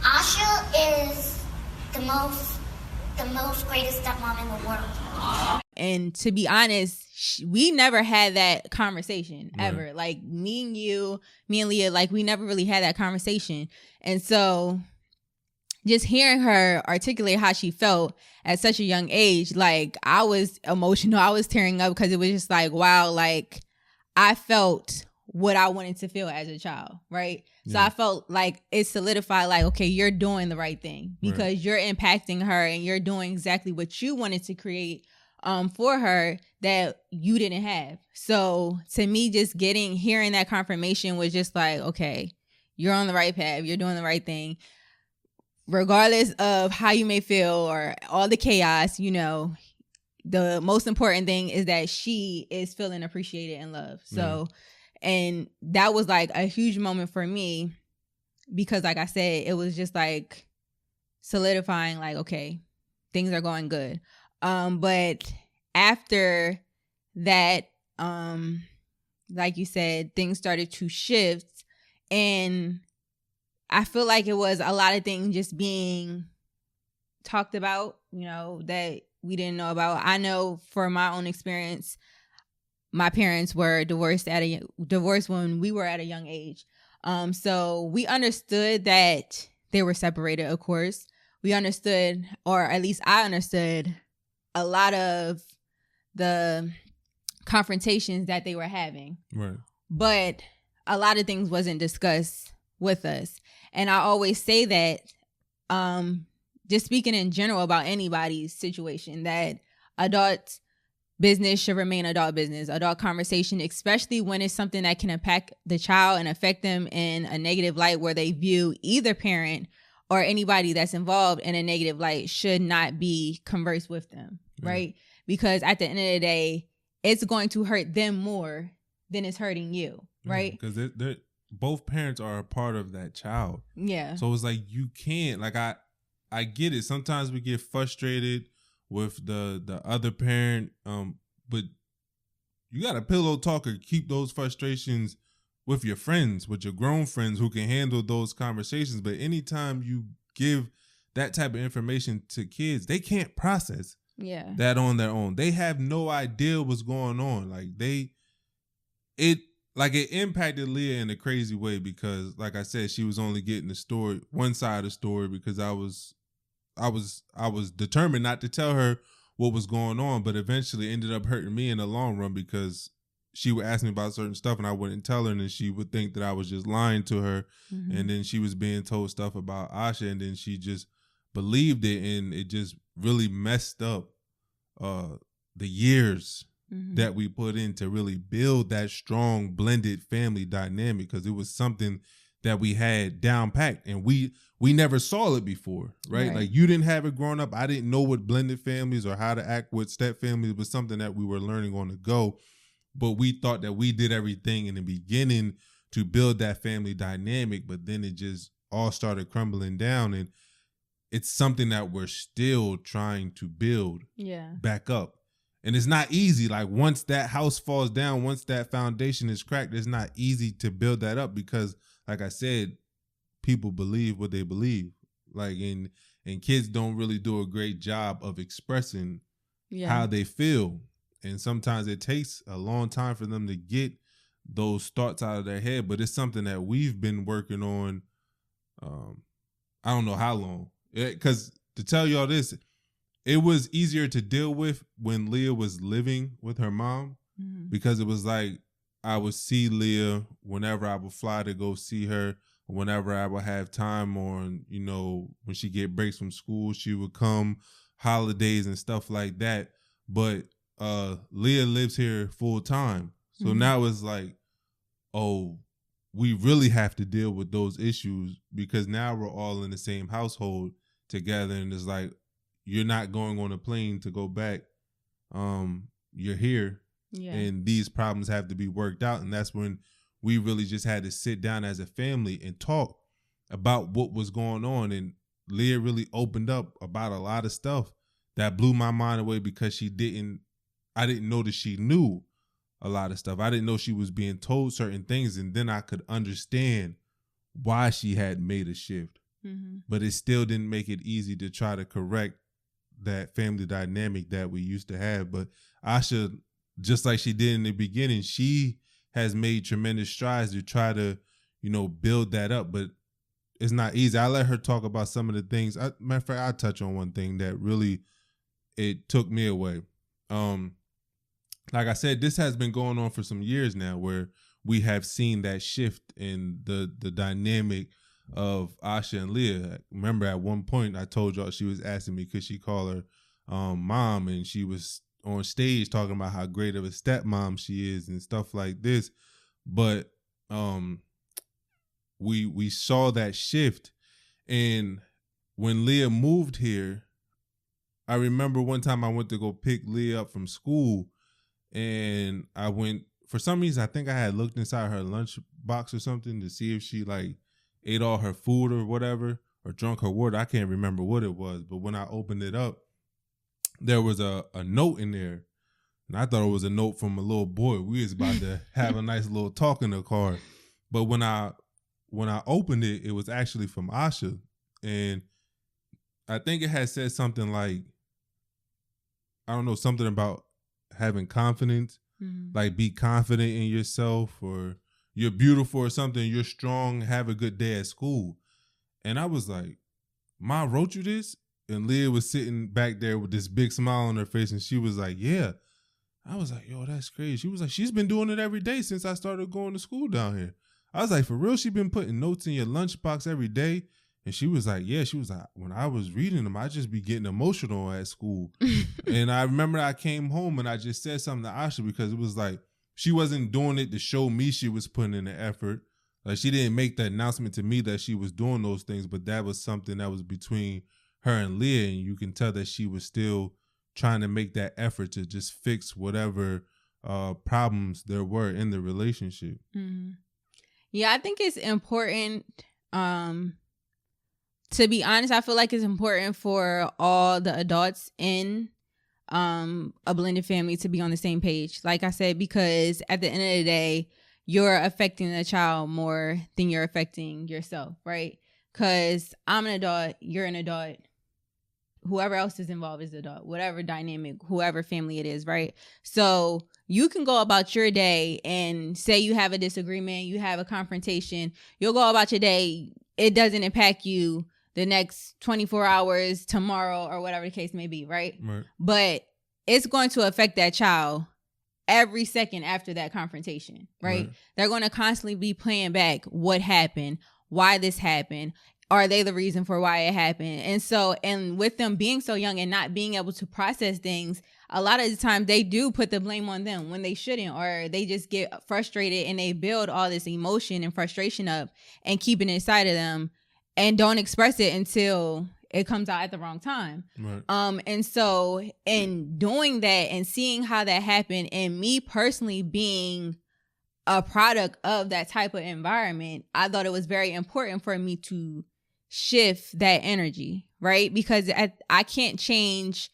Asha is the most greatest stepmom in the world. And to be honest, we never had that conversation ever. Right. Like me and Leah, like we never really had that conversation. And so just hearing her articulate how she felt at such a young age, like I was emotional. I was tearing up, because it was just like, wow, like I felt what I wanted to feel as a child, right? Yeah. So I felt like it solidified, like, okay, you're doing the right thing, because you're impacting her, and you're doing exactly what you wanted to create for her that you didn't have. So to me, just hearing that confirmation was just like, okay, you're on the right path. You're doing the right thing. Regardless of how you may feel or all the chaos, you know, the most important thing is that she is feeling appreciated and loved. So, and that was like a huge moment for me, because like I said, it was just like solidifying, like, okay, things are going good. But after that, like you said, things started to shift, and I feel like it was a lot of things just being talked about, you know, that we didn't know about. I know for my own experience, my parents were divorced when we were at a young age. So we understood that they were separated, of course. We understood, or at least I understood, a lot of the confrontations that they were having. Right. But a lot of things wasn't discussed with us. And I always say that, just speaking in general about anybody's situation, that adult business should remain adult business, adult conversation, especially when it's something that can impact the child and affect them in a negative light, where they view either parent or anybody that's involved in a negative light, should not be conversed with them, right? Because at the end of the day, it's going to hurt them more than it's hurting you, right? Because they're both parents are a part of that child. Yeah. So it's like, you can't, like, I get it. Sometimes we get frustrated with the other parent, but you got to pillow talk or keep those frustrations with your friends, with your grown friends who can handle those conversations. But anytime you give that type of information to kids, they can't process that on their own. They have no idea what's going on. Like it impacted Leah in a crazy way, because like I said, she was only getting the story, one side of the story, because I was determined not to tell her what was going on, but eventually ended up hurting me in the long run, because she would ask me about certain stuff and I wouldn't tell her, and then she would think that I was just lying to her. Mm-hmm. And then she was being told stuff about Asha, and then she just believed it, and it just really messed up the years that we put in to really build that strong blended family dynamic, because it was something that we had down packed, and we never saw it before, right? Like you didn't have it growing up. I didn't know what blended families or how to act with step families was something that we were learning on the go. But we thought that we did everything in the beginning to build that family dynamic, but then it just all started crumbling down, and it's something that we're still trying to build back up. And it's not easy. Like once that house falls down, once that foundation is cracked, it's not easy to build that up because, like I said, people believe what they believe. Like, and kids don't really do a great job of expressing how they feel. And sometimes it takes a long time for them to get those thoughts out of their head. But it's something that we've been working on. I don't know how long. Because to tell y'all this, it was easier to deal with when Leah was living with her mom, because it was like I would see Leah whenever I would fly to go see her, whenever I would have time on, you know, when she get breaks from school, she would come, holidays and stuff like that. But Leah lives here full time. So now it's like, oh, we really have to deal with those issues because now we're all in the same household together, and it's like, you're not going on a plane to go back. You're here, and these problems have to be worked out. And that's when we really just had to sit down as a family and talk about what was going on. And Leah really opened up about a lot of stuff that blew my mind away because I didn't know that she knew a lot of stuff. I didn't know she was being told certain things, and then I could understand why she had made a shift. But it still didn't make it easy to try to correct that family dynamic that we used to have. But Asha, just like she did in the beginning, she has made tremendous strides to try to, you know, build that up. But it's not easy. I let her talk about some of the things. Matter of fact, I'll touch on one thing that really, it took me away. Like I said, this has been going on for some years now, where we have seen that shift in the dynamic of Asha and Leah. Remember, at one point I told y'all she was asking me could she call her mom, and she was on stage talking about how great of a stepmom she is and stuff like this. But we saw that shift, and when Leah moved here, I remember one time I went to go pick Leah up from school, and I went, for some reason, I think I had looked inside her lunch box or something to see if she like ate all her food or whatever, or drunk her water. I can't remember what it was, but when I opened it up, there was a note in there, and I thought it was a note from a little boy. We was about to have a nice little talk in the car, but when I opened it, it was actually from Asha, and I think it had said something like, I don't know, something about having confidence, like be confident in yourself, or you're beautiful or something, you're strong, have a good day at school. And I was like, Ma wrote you this? And Leah was sitting back there with this big smile on her face, and she was like, yeah. I was like, yo, that's crazy. She was like, she's been doing it every day since I started going to school down here. I was like, for real, she been putting notes in your lunchbox every day? And she was like, yeah. She was like, when I was reading them, I just be getting emotional at school. And I remember I came home and I just said something to Asha, because it was like, she wasn't doing it to show me she was putting in the effort. Like, she didn't make the announcement to me that she was doing those things, but that was something that was between her and Leah, and you can tell that she was still trying to make that effort to just fix whatever problems there were in the relationship. Yeah, I think it's important. To be honest, I feel like it's important for all the adults in a blended family to be on the same page. Like I said, because at the end of the day, you're affecting the child more than you're affecting yourself, right? Because I'm an adult, you're an adult, whoever else is involved is adult, whatever dynamic, whoever family it is, right? So you can go about your day and say you have a disagreement, you have a confrontation, you'll go about your day, it doesn't impact you the next 24 hours, tomorrow, or whatever the case may be, right? But it's going to affect that child every second after that confrontation, right? They're going to constantly be playing back what happened, why this happened. are they the reason for why it happened? And so, and with them being so young and not being able to process things, a lot of the time they do put the blame on them when they shouldn't, or they just get frustrated and they build all this emotion and frustration up and keep it inside of them and don't express it until it comes out at the wrong time. Right. And so in doing that and seeing how that happened, and me personally being a product of that type of environment, I thought it was very important for me to shift that energy, right? Because I can't change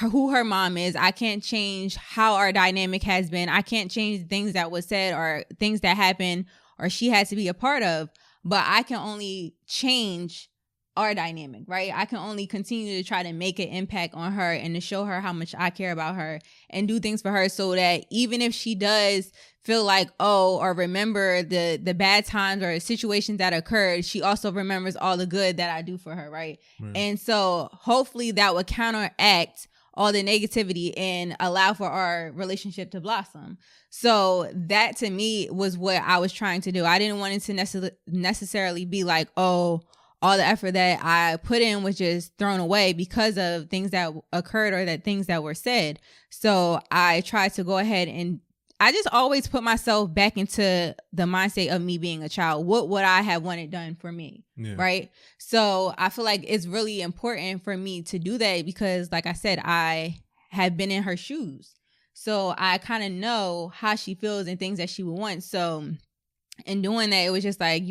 who her mom is. I can't change how our dynamic has been. I can't change things that was said or things that happened or she had to be a part of, but I can only change our dynamic, right? I can only continue to try to make an impact on her and to show her how much I care about her and do things for her, so that even if she does feel like, or remember the bad times or situations that occurred, she also remembers all the good that I do for her, right? And so hopefully that would counteract all the negativity and allow for our relationship to blossom. So that to me was what I was trying to do. I didn't want it to necessarily be like, all the effort that I put in was just thrown away because of things that occurred or that things that were said. So I tried to go ahead and I just always put myself back into the mindset of me being a child. What would I have wanted done for me? Yeah. Right. So I feel like it's really important for me to do that because, like I said, I have been in her shoes. So I kind of know how she feels and things that she would want. So in doing that, it was just like,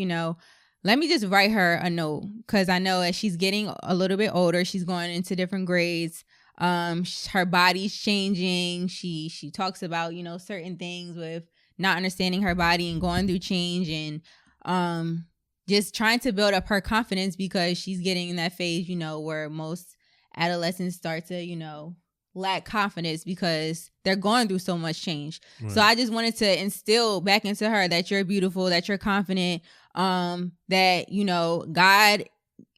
let me just write her a note, because I know as she's getting a little bit older, she's going into different grades. Her body's changing. She talks about, certain things with not understanding her body and going through change, and just trying to build up her confidence, because she's getting in that phase, where most adolescents start to, lack confidence because they're going through so much change. Right. So I just wanted to instill back into her that you're beautiful, that you're confident, that, God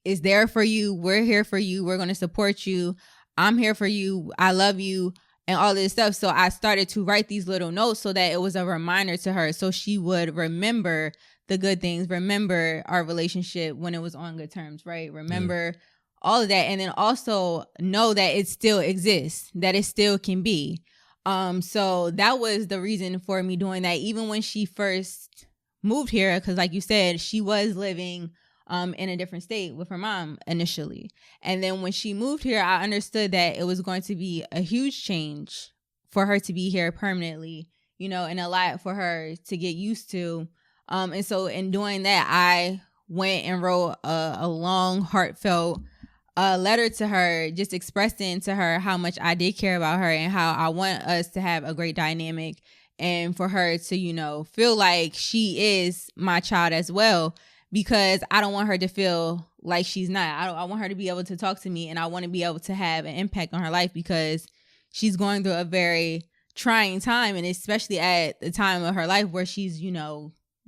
is there for you. We're here for you. We're going to support you. I'm here for you. I love you, and all this stuff. So I started to write these little notes so that it was a reminder to her, so she would remember the good things, remember our relationship when it was on good terms, right? Remember all of that. And then also know that it still exists, that it still can be. So that was the reason for me doing that, even when she first moved here, because like you said, she was living in a different state with her mom initially. And then when she moved here, I understood that it was going to be a huge change for her to be here permanently, and a lot for her to get used to. And so in doing that, I went and wrote a long, heartfelt letter to her, just expressing to her how much I did care about her and how I want us to have a great dynamic, and for her to, feel like she is my child as well, because I don't want her to feel like she's not. I want her to be able to talk to me, and I want to be able to have an impact on her life, because she's going through a very trying time, and especially at the time of her life where she's,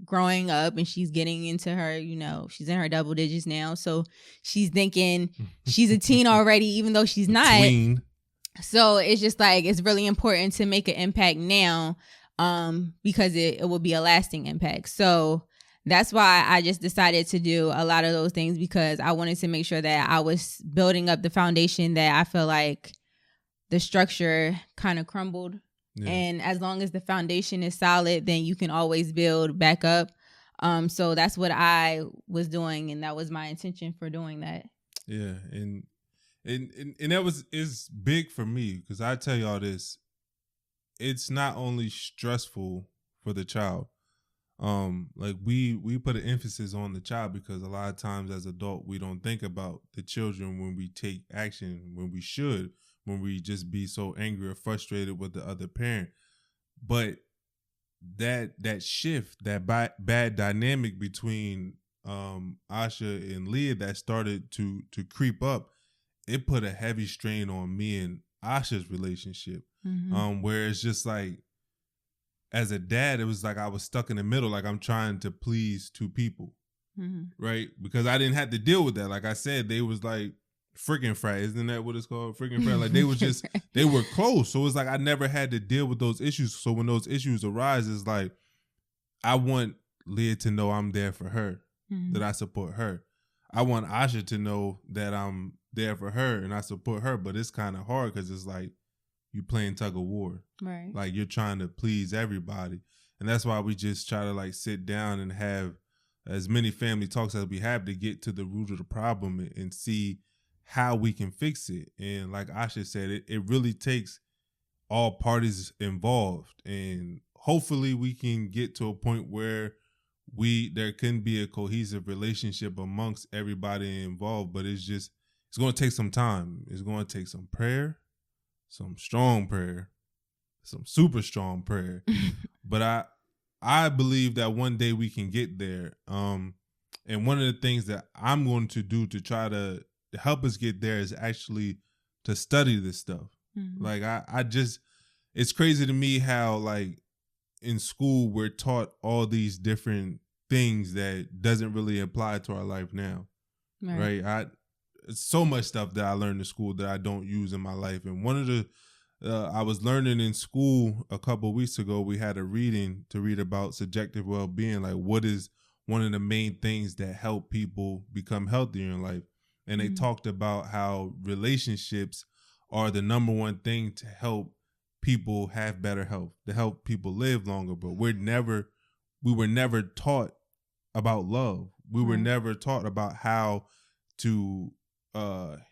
growing up and she's getting into her, she's in her double digits now. So she's thinking she's a teen already, even though she's not. Tween. So it's just like, it's really important to make an impact now, because it will be a lasting impact. So that's why I just decided to do a lot of those things, because I wanted to make sure that I was building up the foundation that I feel like the structure kind of crumbled. Yeah. And as long as the foundation is solid, then you can always build back up. So that's what I was doing, and that was my intention for doing that. Yeah, and that is big for me, because I tell y'all this, it's not only stressful for the child. Like we put an emphasis on the child, because a lot of times as adult we don't think about the children when we take action, when we should, when we just be so angry or frustrated with the other parent. But that shift, that bad dynamic between Asha and Leah that started to creep up, it put a heavy strain on me and Asha's relationship. Mm-hmm. Where it's just like, as a dad, it was like I was stuck in the middle, like I'm trying to please two people, right? Because I didn't have to deal with that. Like I said, they was like freaking frat, isn't that what it's called? Freaking frat. Like they was just, they were close. So it's like I never had to deal with those issues. So when those issues arise, it's like I want Leah to know I'm there for her, that I support her. I want Asha to know that I'm there for her and I support her, but it's kind of hard because it's like you playing tug of war. Right. Like you're trying to please everybody. And that's why we just try to like sit down and have as many family talks as we have to get to the root of the problem and see how we can fix it. And like Asha said, it really takes all parties involved. And hopefully we can get to a point where there can be a cohesive relationship amongst everybody involved, but it's going to take some time. It's going to take some prayer, some strong prayer, some super strong prayer. But I believe that one day we can get there. And one of the things that I'm going to do to try to help us get there is actually to study this stuff. Mm-hmm. Like it's crazy to me how like in school we're taught all these different things that doesn't really apply to our life now. Right? So much stuff that I learned in school that I don't use in my life. And one of the I was learning in school a couple of weeks ago, we had a reading to read about subjective well-being. Like what is one of the main things that help people become healthier in life? And they talked about how relationships are the number one thing to help people have better health, to help people live longer. But we were never taught about love. We were never taught about how to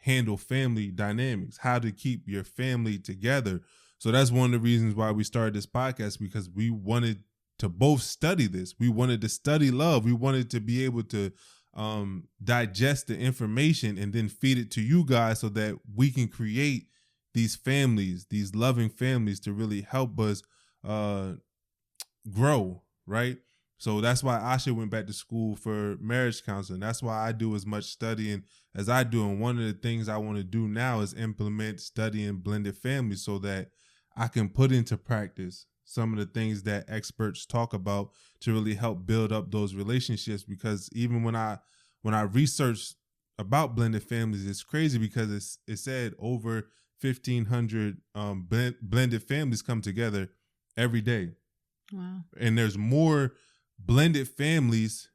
handle family dynamics, how to keep your family together. So that's one of the reasons why we started this podcast, because we wanted to both study this. We wanted to study love. We wanted to be able to digest the information and then feed it to you guys so that we can create these families, these loving families, to really help us grow, right? So that's why Asha went back to school for marriage counseling. That's why I do as much studying as I do. And one of the things I want to do now is implement studying blended families so that I can put into practice some of the things that experts talk about to really help build up those relationships. Because even when I researched about blended families, it's crazy because it said over 1,500 blended families come together every day. Wow. And there's more blended families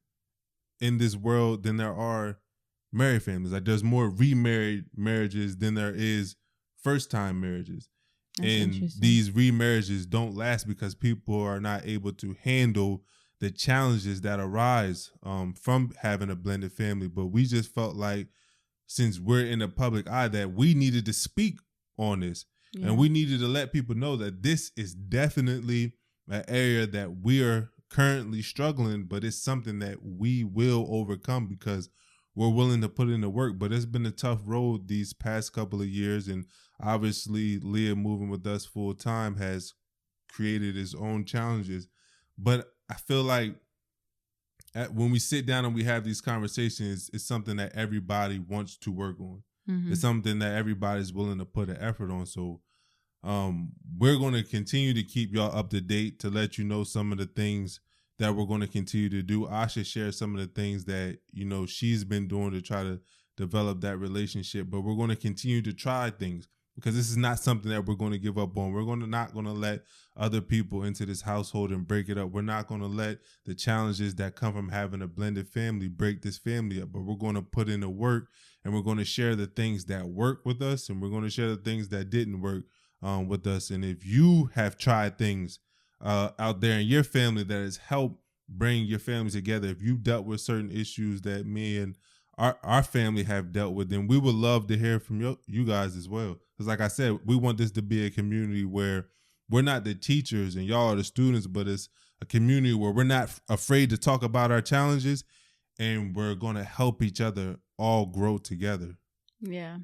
in this world than there are married families. Like there's more remarried marriages than there is first-time marriages. That's and these remarriages don't last because people are not able to handle the challenges that arise from having a blended family. But we just felt like, since we're in the public eye, that we needed to speak on this. Yeah. And we needed to let people know that this is definitely an area that we are currently struggling, but it's something that we will overcome because we're willing to put in the work. But it's been a tough road these past couple of years. And obviously Leah moving with us full time has created its own challenges. But I feel like when we sit down and we have these conversations, it's something that everybody wants to work on. Mm-hmm. It's something that everybody's willing to put an effort on. So we're going to continue to keep y'all up to date to let you know some of the things that we're going to continue to do. Asha shares some of the things that, she's been doing to try to develop that relationship. But we're going to continue to try things because this is not something that we're going to give up on. We're not going to let other people into this household and break it up. We're not going to let the challenges that come from having a blended family break this family up. But we're going to put in the work, and we're going to share the things that work with us, and we're going to share the things that didn't work with us. And if you have tried things out there in your family that has helped bring your family together, if you dealt with certain issues that me and our family have dealt with, then we would love to hear from you guys as well. Because like I said, we want this to be a community where we're not the teachers and y'all are the students, but it's a community where we're not afraid to talk about our challenges, and we're going to help each other all grow together. Yeah.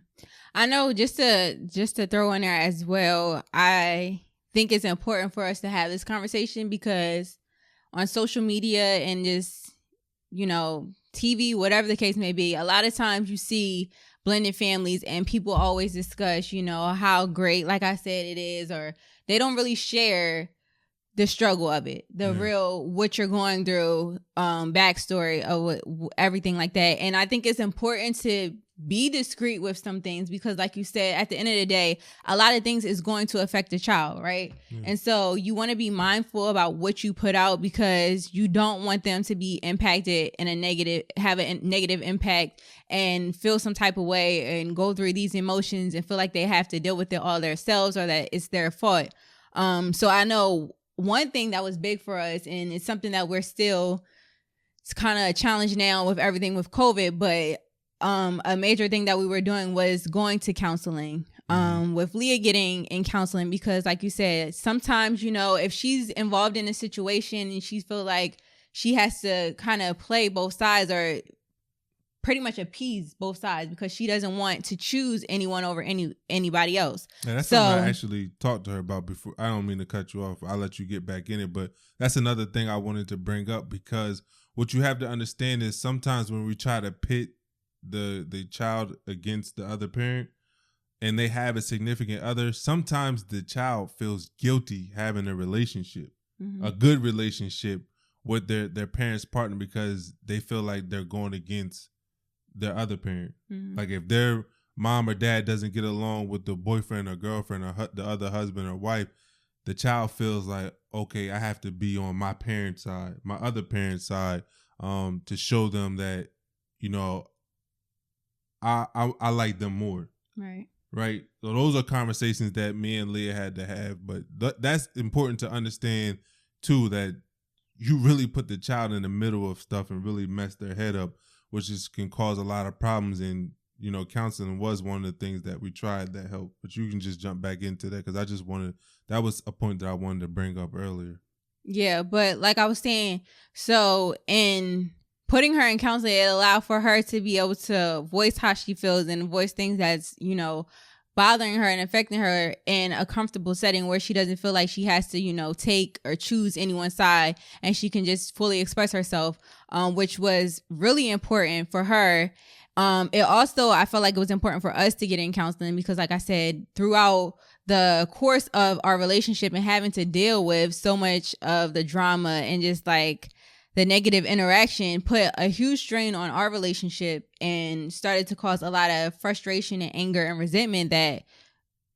I know, just to throw in there as well, I think it's important for us to have this conversation because on social media and just, TV, whatever the case may be, a lot of times you see blended families and people always discuss, how great, like I said, it is, or they don't really share the struggle of it, the real what you're going through, backstory of everything like that. And I think it's important to be discreet with some things because, like you said, at the end of the day, a lot of things is going to affect the child, right? And so you want to be mindful about what you put out because you don't want them to be impacted in a negative, have a negative impact and feel some type of way and go through these emotions and feel like they have to deal with it all themselves or that it's their fault. So I know one thing that was big for us, and it's something that we're still, it's kind of a challenge now with everything with COVID, but a major thing that we were doing was going to counseling, with Leah getting in counseling because like you said, sometimes, if she's involved in a situation and she feel like she has to kind of play both sides or pretty much appease both sides because she doesn't want to choose anyone over anybody else. Yeah, that's something I actually talked to her about before. I don't mean to cut you off. I'll let you get back in it, but that's another thing I wanted to bring up because what you have to understand is sometimes when we try to pit the child against the other parent and they have a significant other, sometimes the child feels guilty having a relationship, a good relationship with their parent's partner because they feel like they're going against their other parent. Like if their mom or dad doesn't get along with the boyfriend or girlfriend or the other husband or wife, the child feels like, okay, I have to be on my parent's side, my other parent's side, to show them that, I like them more. Right. So those are conversations that me and Leah had to have, but that's important to understand too, that you really put the child in the middle of stuff and really mess their head up, which can cause a lot of problems. And, counseling was one of the things that we tried that helped, but you can just jump back into that because that was a point that I wanted to bring up earlier. Yeah, but like I was saying, so in putting her in counseling, it allowed for her to be able to voice how she feels and voice things that's, bothering her and affecting her in a comfortable setting where she doesn't feel like she has to, take or choose anyone's side and she can just fully express herself, which was really important for her. It also, I felt like it was important for us to get in counseling because like I said, throughout the course of our relationship and having to deal with so much of the drama and just like the negative interaction put a huge strain on our relationship and started to cause a lot of frustration and anger and resentment that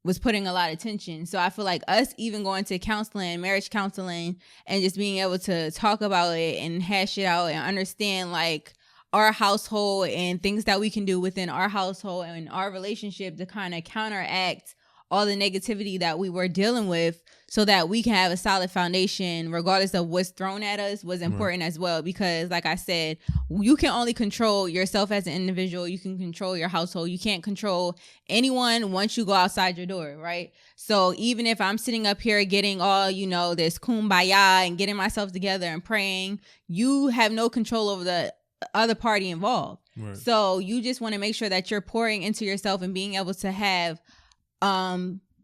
was putting a lot of tension. So I feel like us even going to counseling, marriage counseling, and just being able to talk about it and hash it out and understand like our household and things that we can do within our household and our relationship to kind of counteract all the negativity that we were dealing with so that we can have a solid foundation regardless of what's thrown at us was important as well. Because like I said, you can only control yourself as an individual. You can control your household. You can't control anyone once you go outside your door, right? So even if I'm sitting up here getting all, this kumbaya and getting myself together and praying, you have no control over the other party involved. Right. So you just want to make sure that you're pouring into yourself and being able to have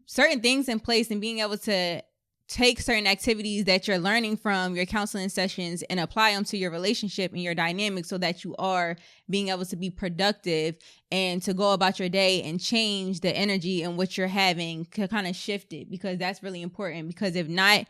certain things in place and being able to take certain activities that you're learning from your counseling sessions and apply them to your relationship and your dynamic so that you are being able to be productive and to go about your day and change the energy in which you're having to kind of shift it, because that's really important. Because if not,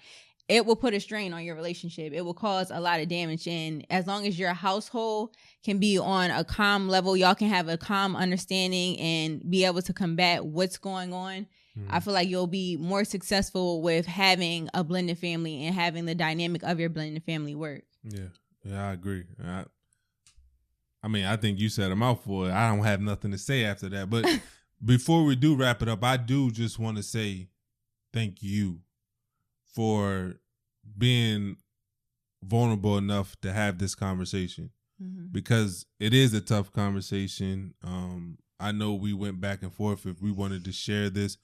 it will put a strain on your relationship. It will cause a lot of damage. And as long as your household can be on a calm level, y'all can have a calm understanding and be able to combat what's going on. I feel like you'll be more successful with having a blended family and having the dynamic of your blended family work. Yeah, I agree. I think you said a mouthful. I don't have nothing to say after that. But before we do wrap it up, I do just want to say thank you for being vulnerable enough to have this conversation, because it is a tough conversation. I know we went back and forth if we wanted to share this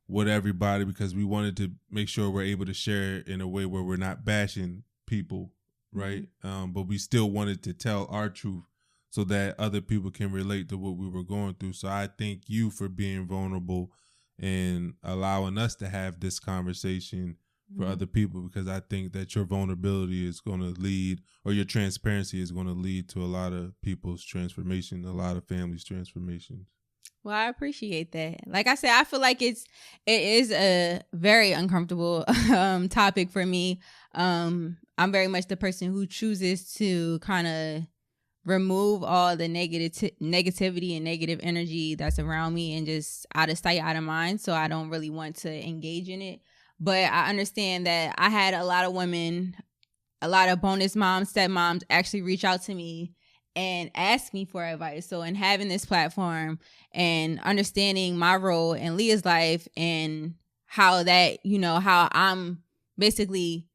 with everybody because we wanted to make sure we're able to share it in a way where we're not bashing people, right? But we still wanted to tell our truth so that other people can relate to what we were going through. So I thank you for being vulnerable and allowing us to have this conversation for other people, because I think that your vulnerability is going to lead, or your transparency is going to lead to a lot of people's transformation, a lot of families' transformations. Well, I appreciate that. Like I said, I feel like it is a very uncomfortable topic for me. I'm very much the person who chooses to kind of remove all the negativity and negative energy that's around me and just out of sight, out of mind. So I don't really want to engage in it. But I understand that I had a lot of women, a lot of bonus moms, stepmoms actually reach out to me and ask me for advice. So in having this platform and understanding my role in Leah's life and how that, how I'm basically,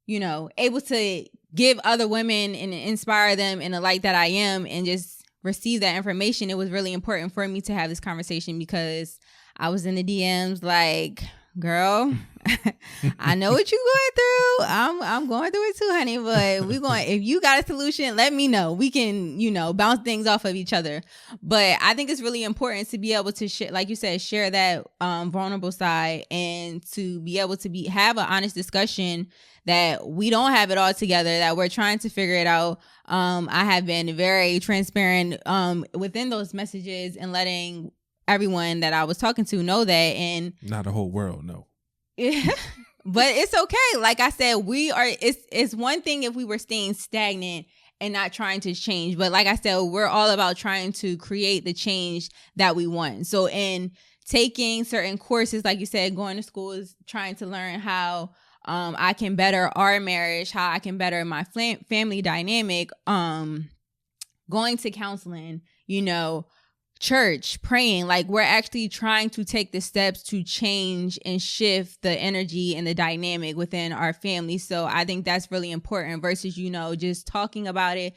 able to give other women and inspire them in the light that I am and just receive that information, it was really important for me to have this conversation because I was in the DMs like, girl, I know what you're going through. I'm going through it too, honey. But if you got a solution, let me know. We can, bounce things off of each other. But I think it's really important to be able to share, like you said, share that vulnerable side and to be able to have an honest discussion that we don't have it all together, that we're trying to figure it out. I have been very transparent within those messages and letting everyone that I was talking to know that, and not the whole world, no. But it's okay. Like I said, it's one thing if we were staying stagnant and not trying to change. But like I said, we're all about trying to create the change that we want. So in taking certain courses, like you said, going to school is trying to learn how I can better our marriage, how I can better my family dynamic, going to counseling, church, praying. Like we're actually trying to take the steps to change and shift the energy and the dynamic within our family. So I think that's really important versus, just talking about it,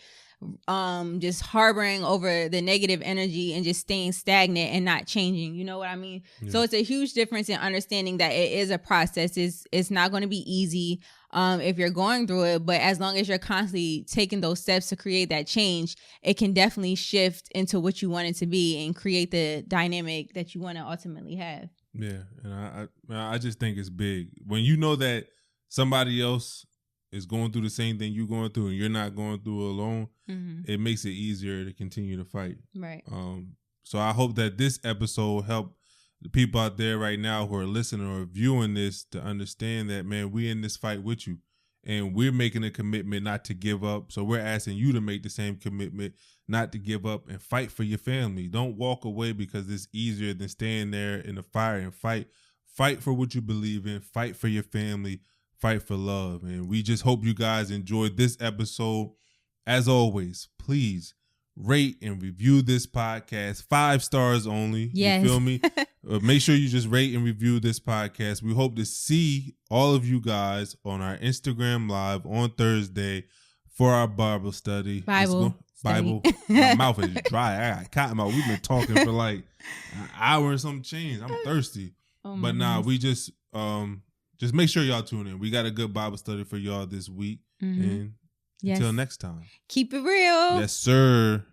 just harboring over the negative energy and just staying stagnant and not changing. You know what I mean? Yeah. So it's a huge difference in understanding that it is a process. It's not going to be easy if you're going through it, but as long as you're constantly taking those steps to create that change, it can definitely shift into what you want it to be and create the dynamic that you want to ultimately have. Yeah, and I just think it's big when you know that somebody else is going through the same thing you're going through and you're not going through it alone. Mm-hmm. It makes it easier to continue to fight. Right. So I hope that this episode helped the people out there right now who are listening or viewing this to understand that, man, we're in this fight with you and we're making a commitment not to give up. So we're asking you to make the same commitment, not to give up and fight for your family. Don't walk away because it's easier than staying there in the fire and fight. Fight for what you believe in. Fight for your family. Fight for love. And we just hope you guys enjoyed this episode. As always, please rate and review this podcast. 5 stars only. Yes. You feel me? Make sure you just rate and review this podcast. We hope to see all of you guys on our Instagram Live on Thursday for our Bible study. Bible. My mouth is dry. I got cotton mouth. We've been talking for like an hour and some change. I'm thirsty. But nah, we just make sure y'all tune in. We got a good Bible study for y'all this week. Mm-hmm. And until next time. Keep it real. Yes, sir.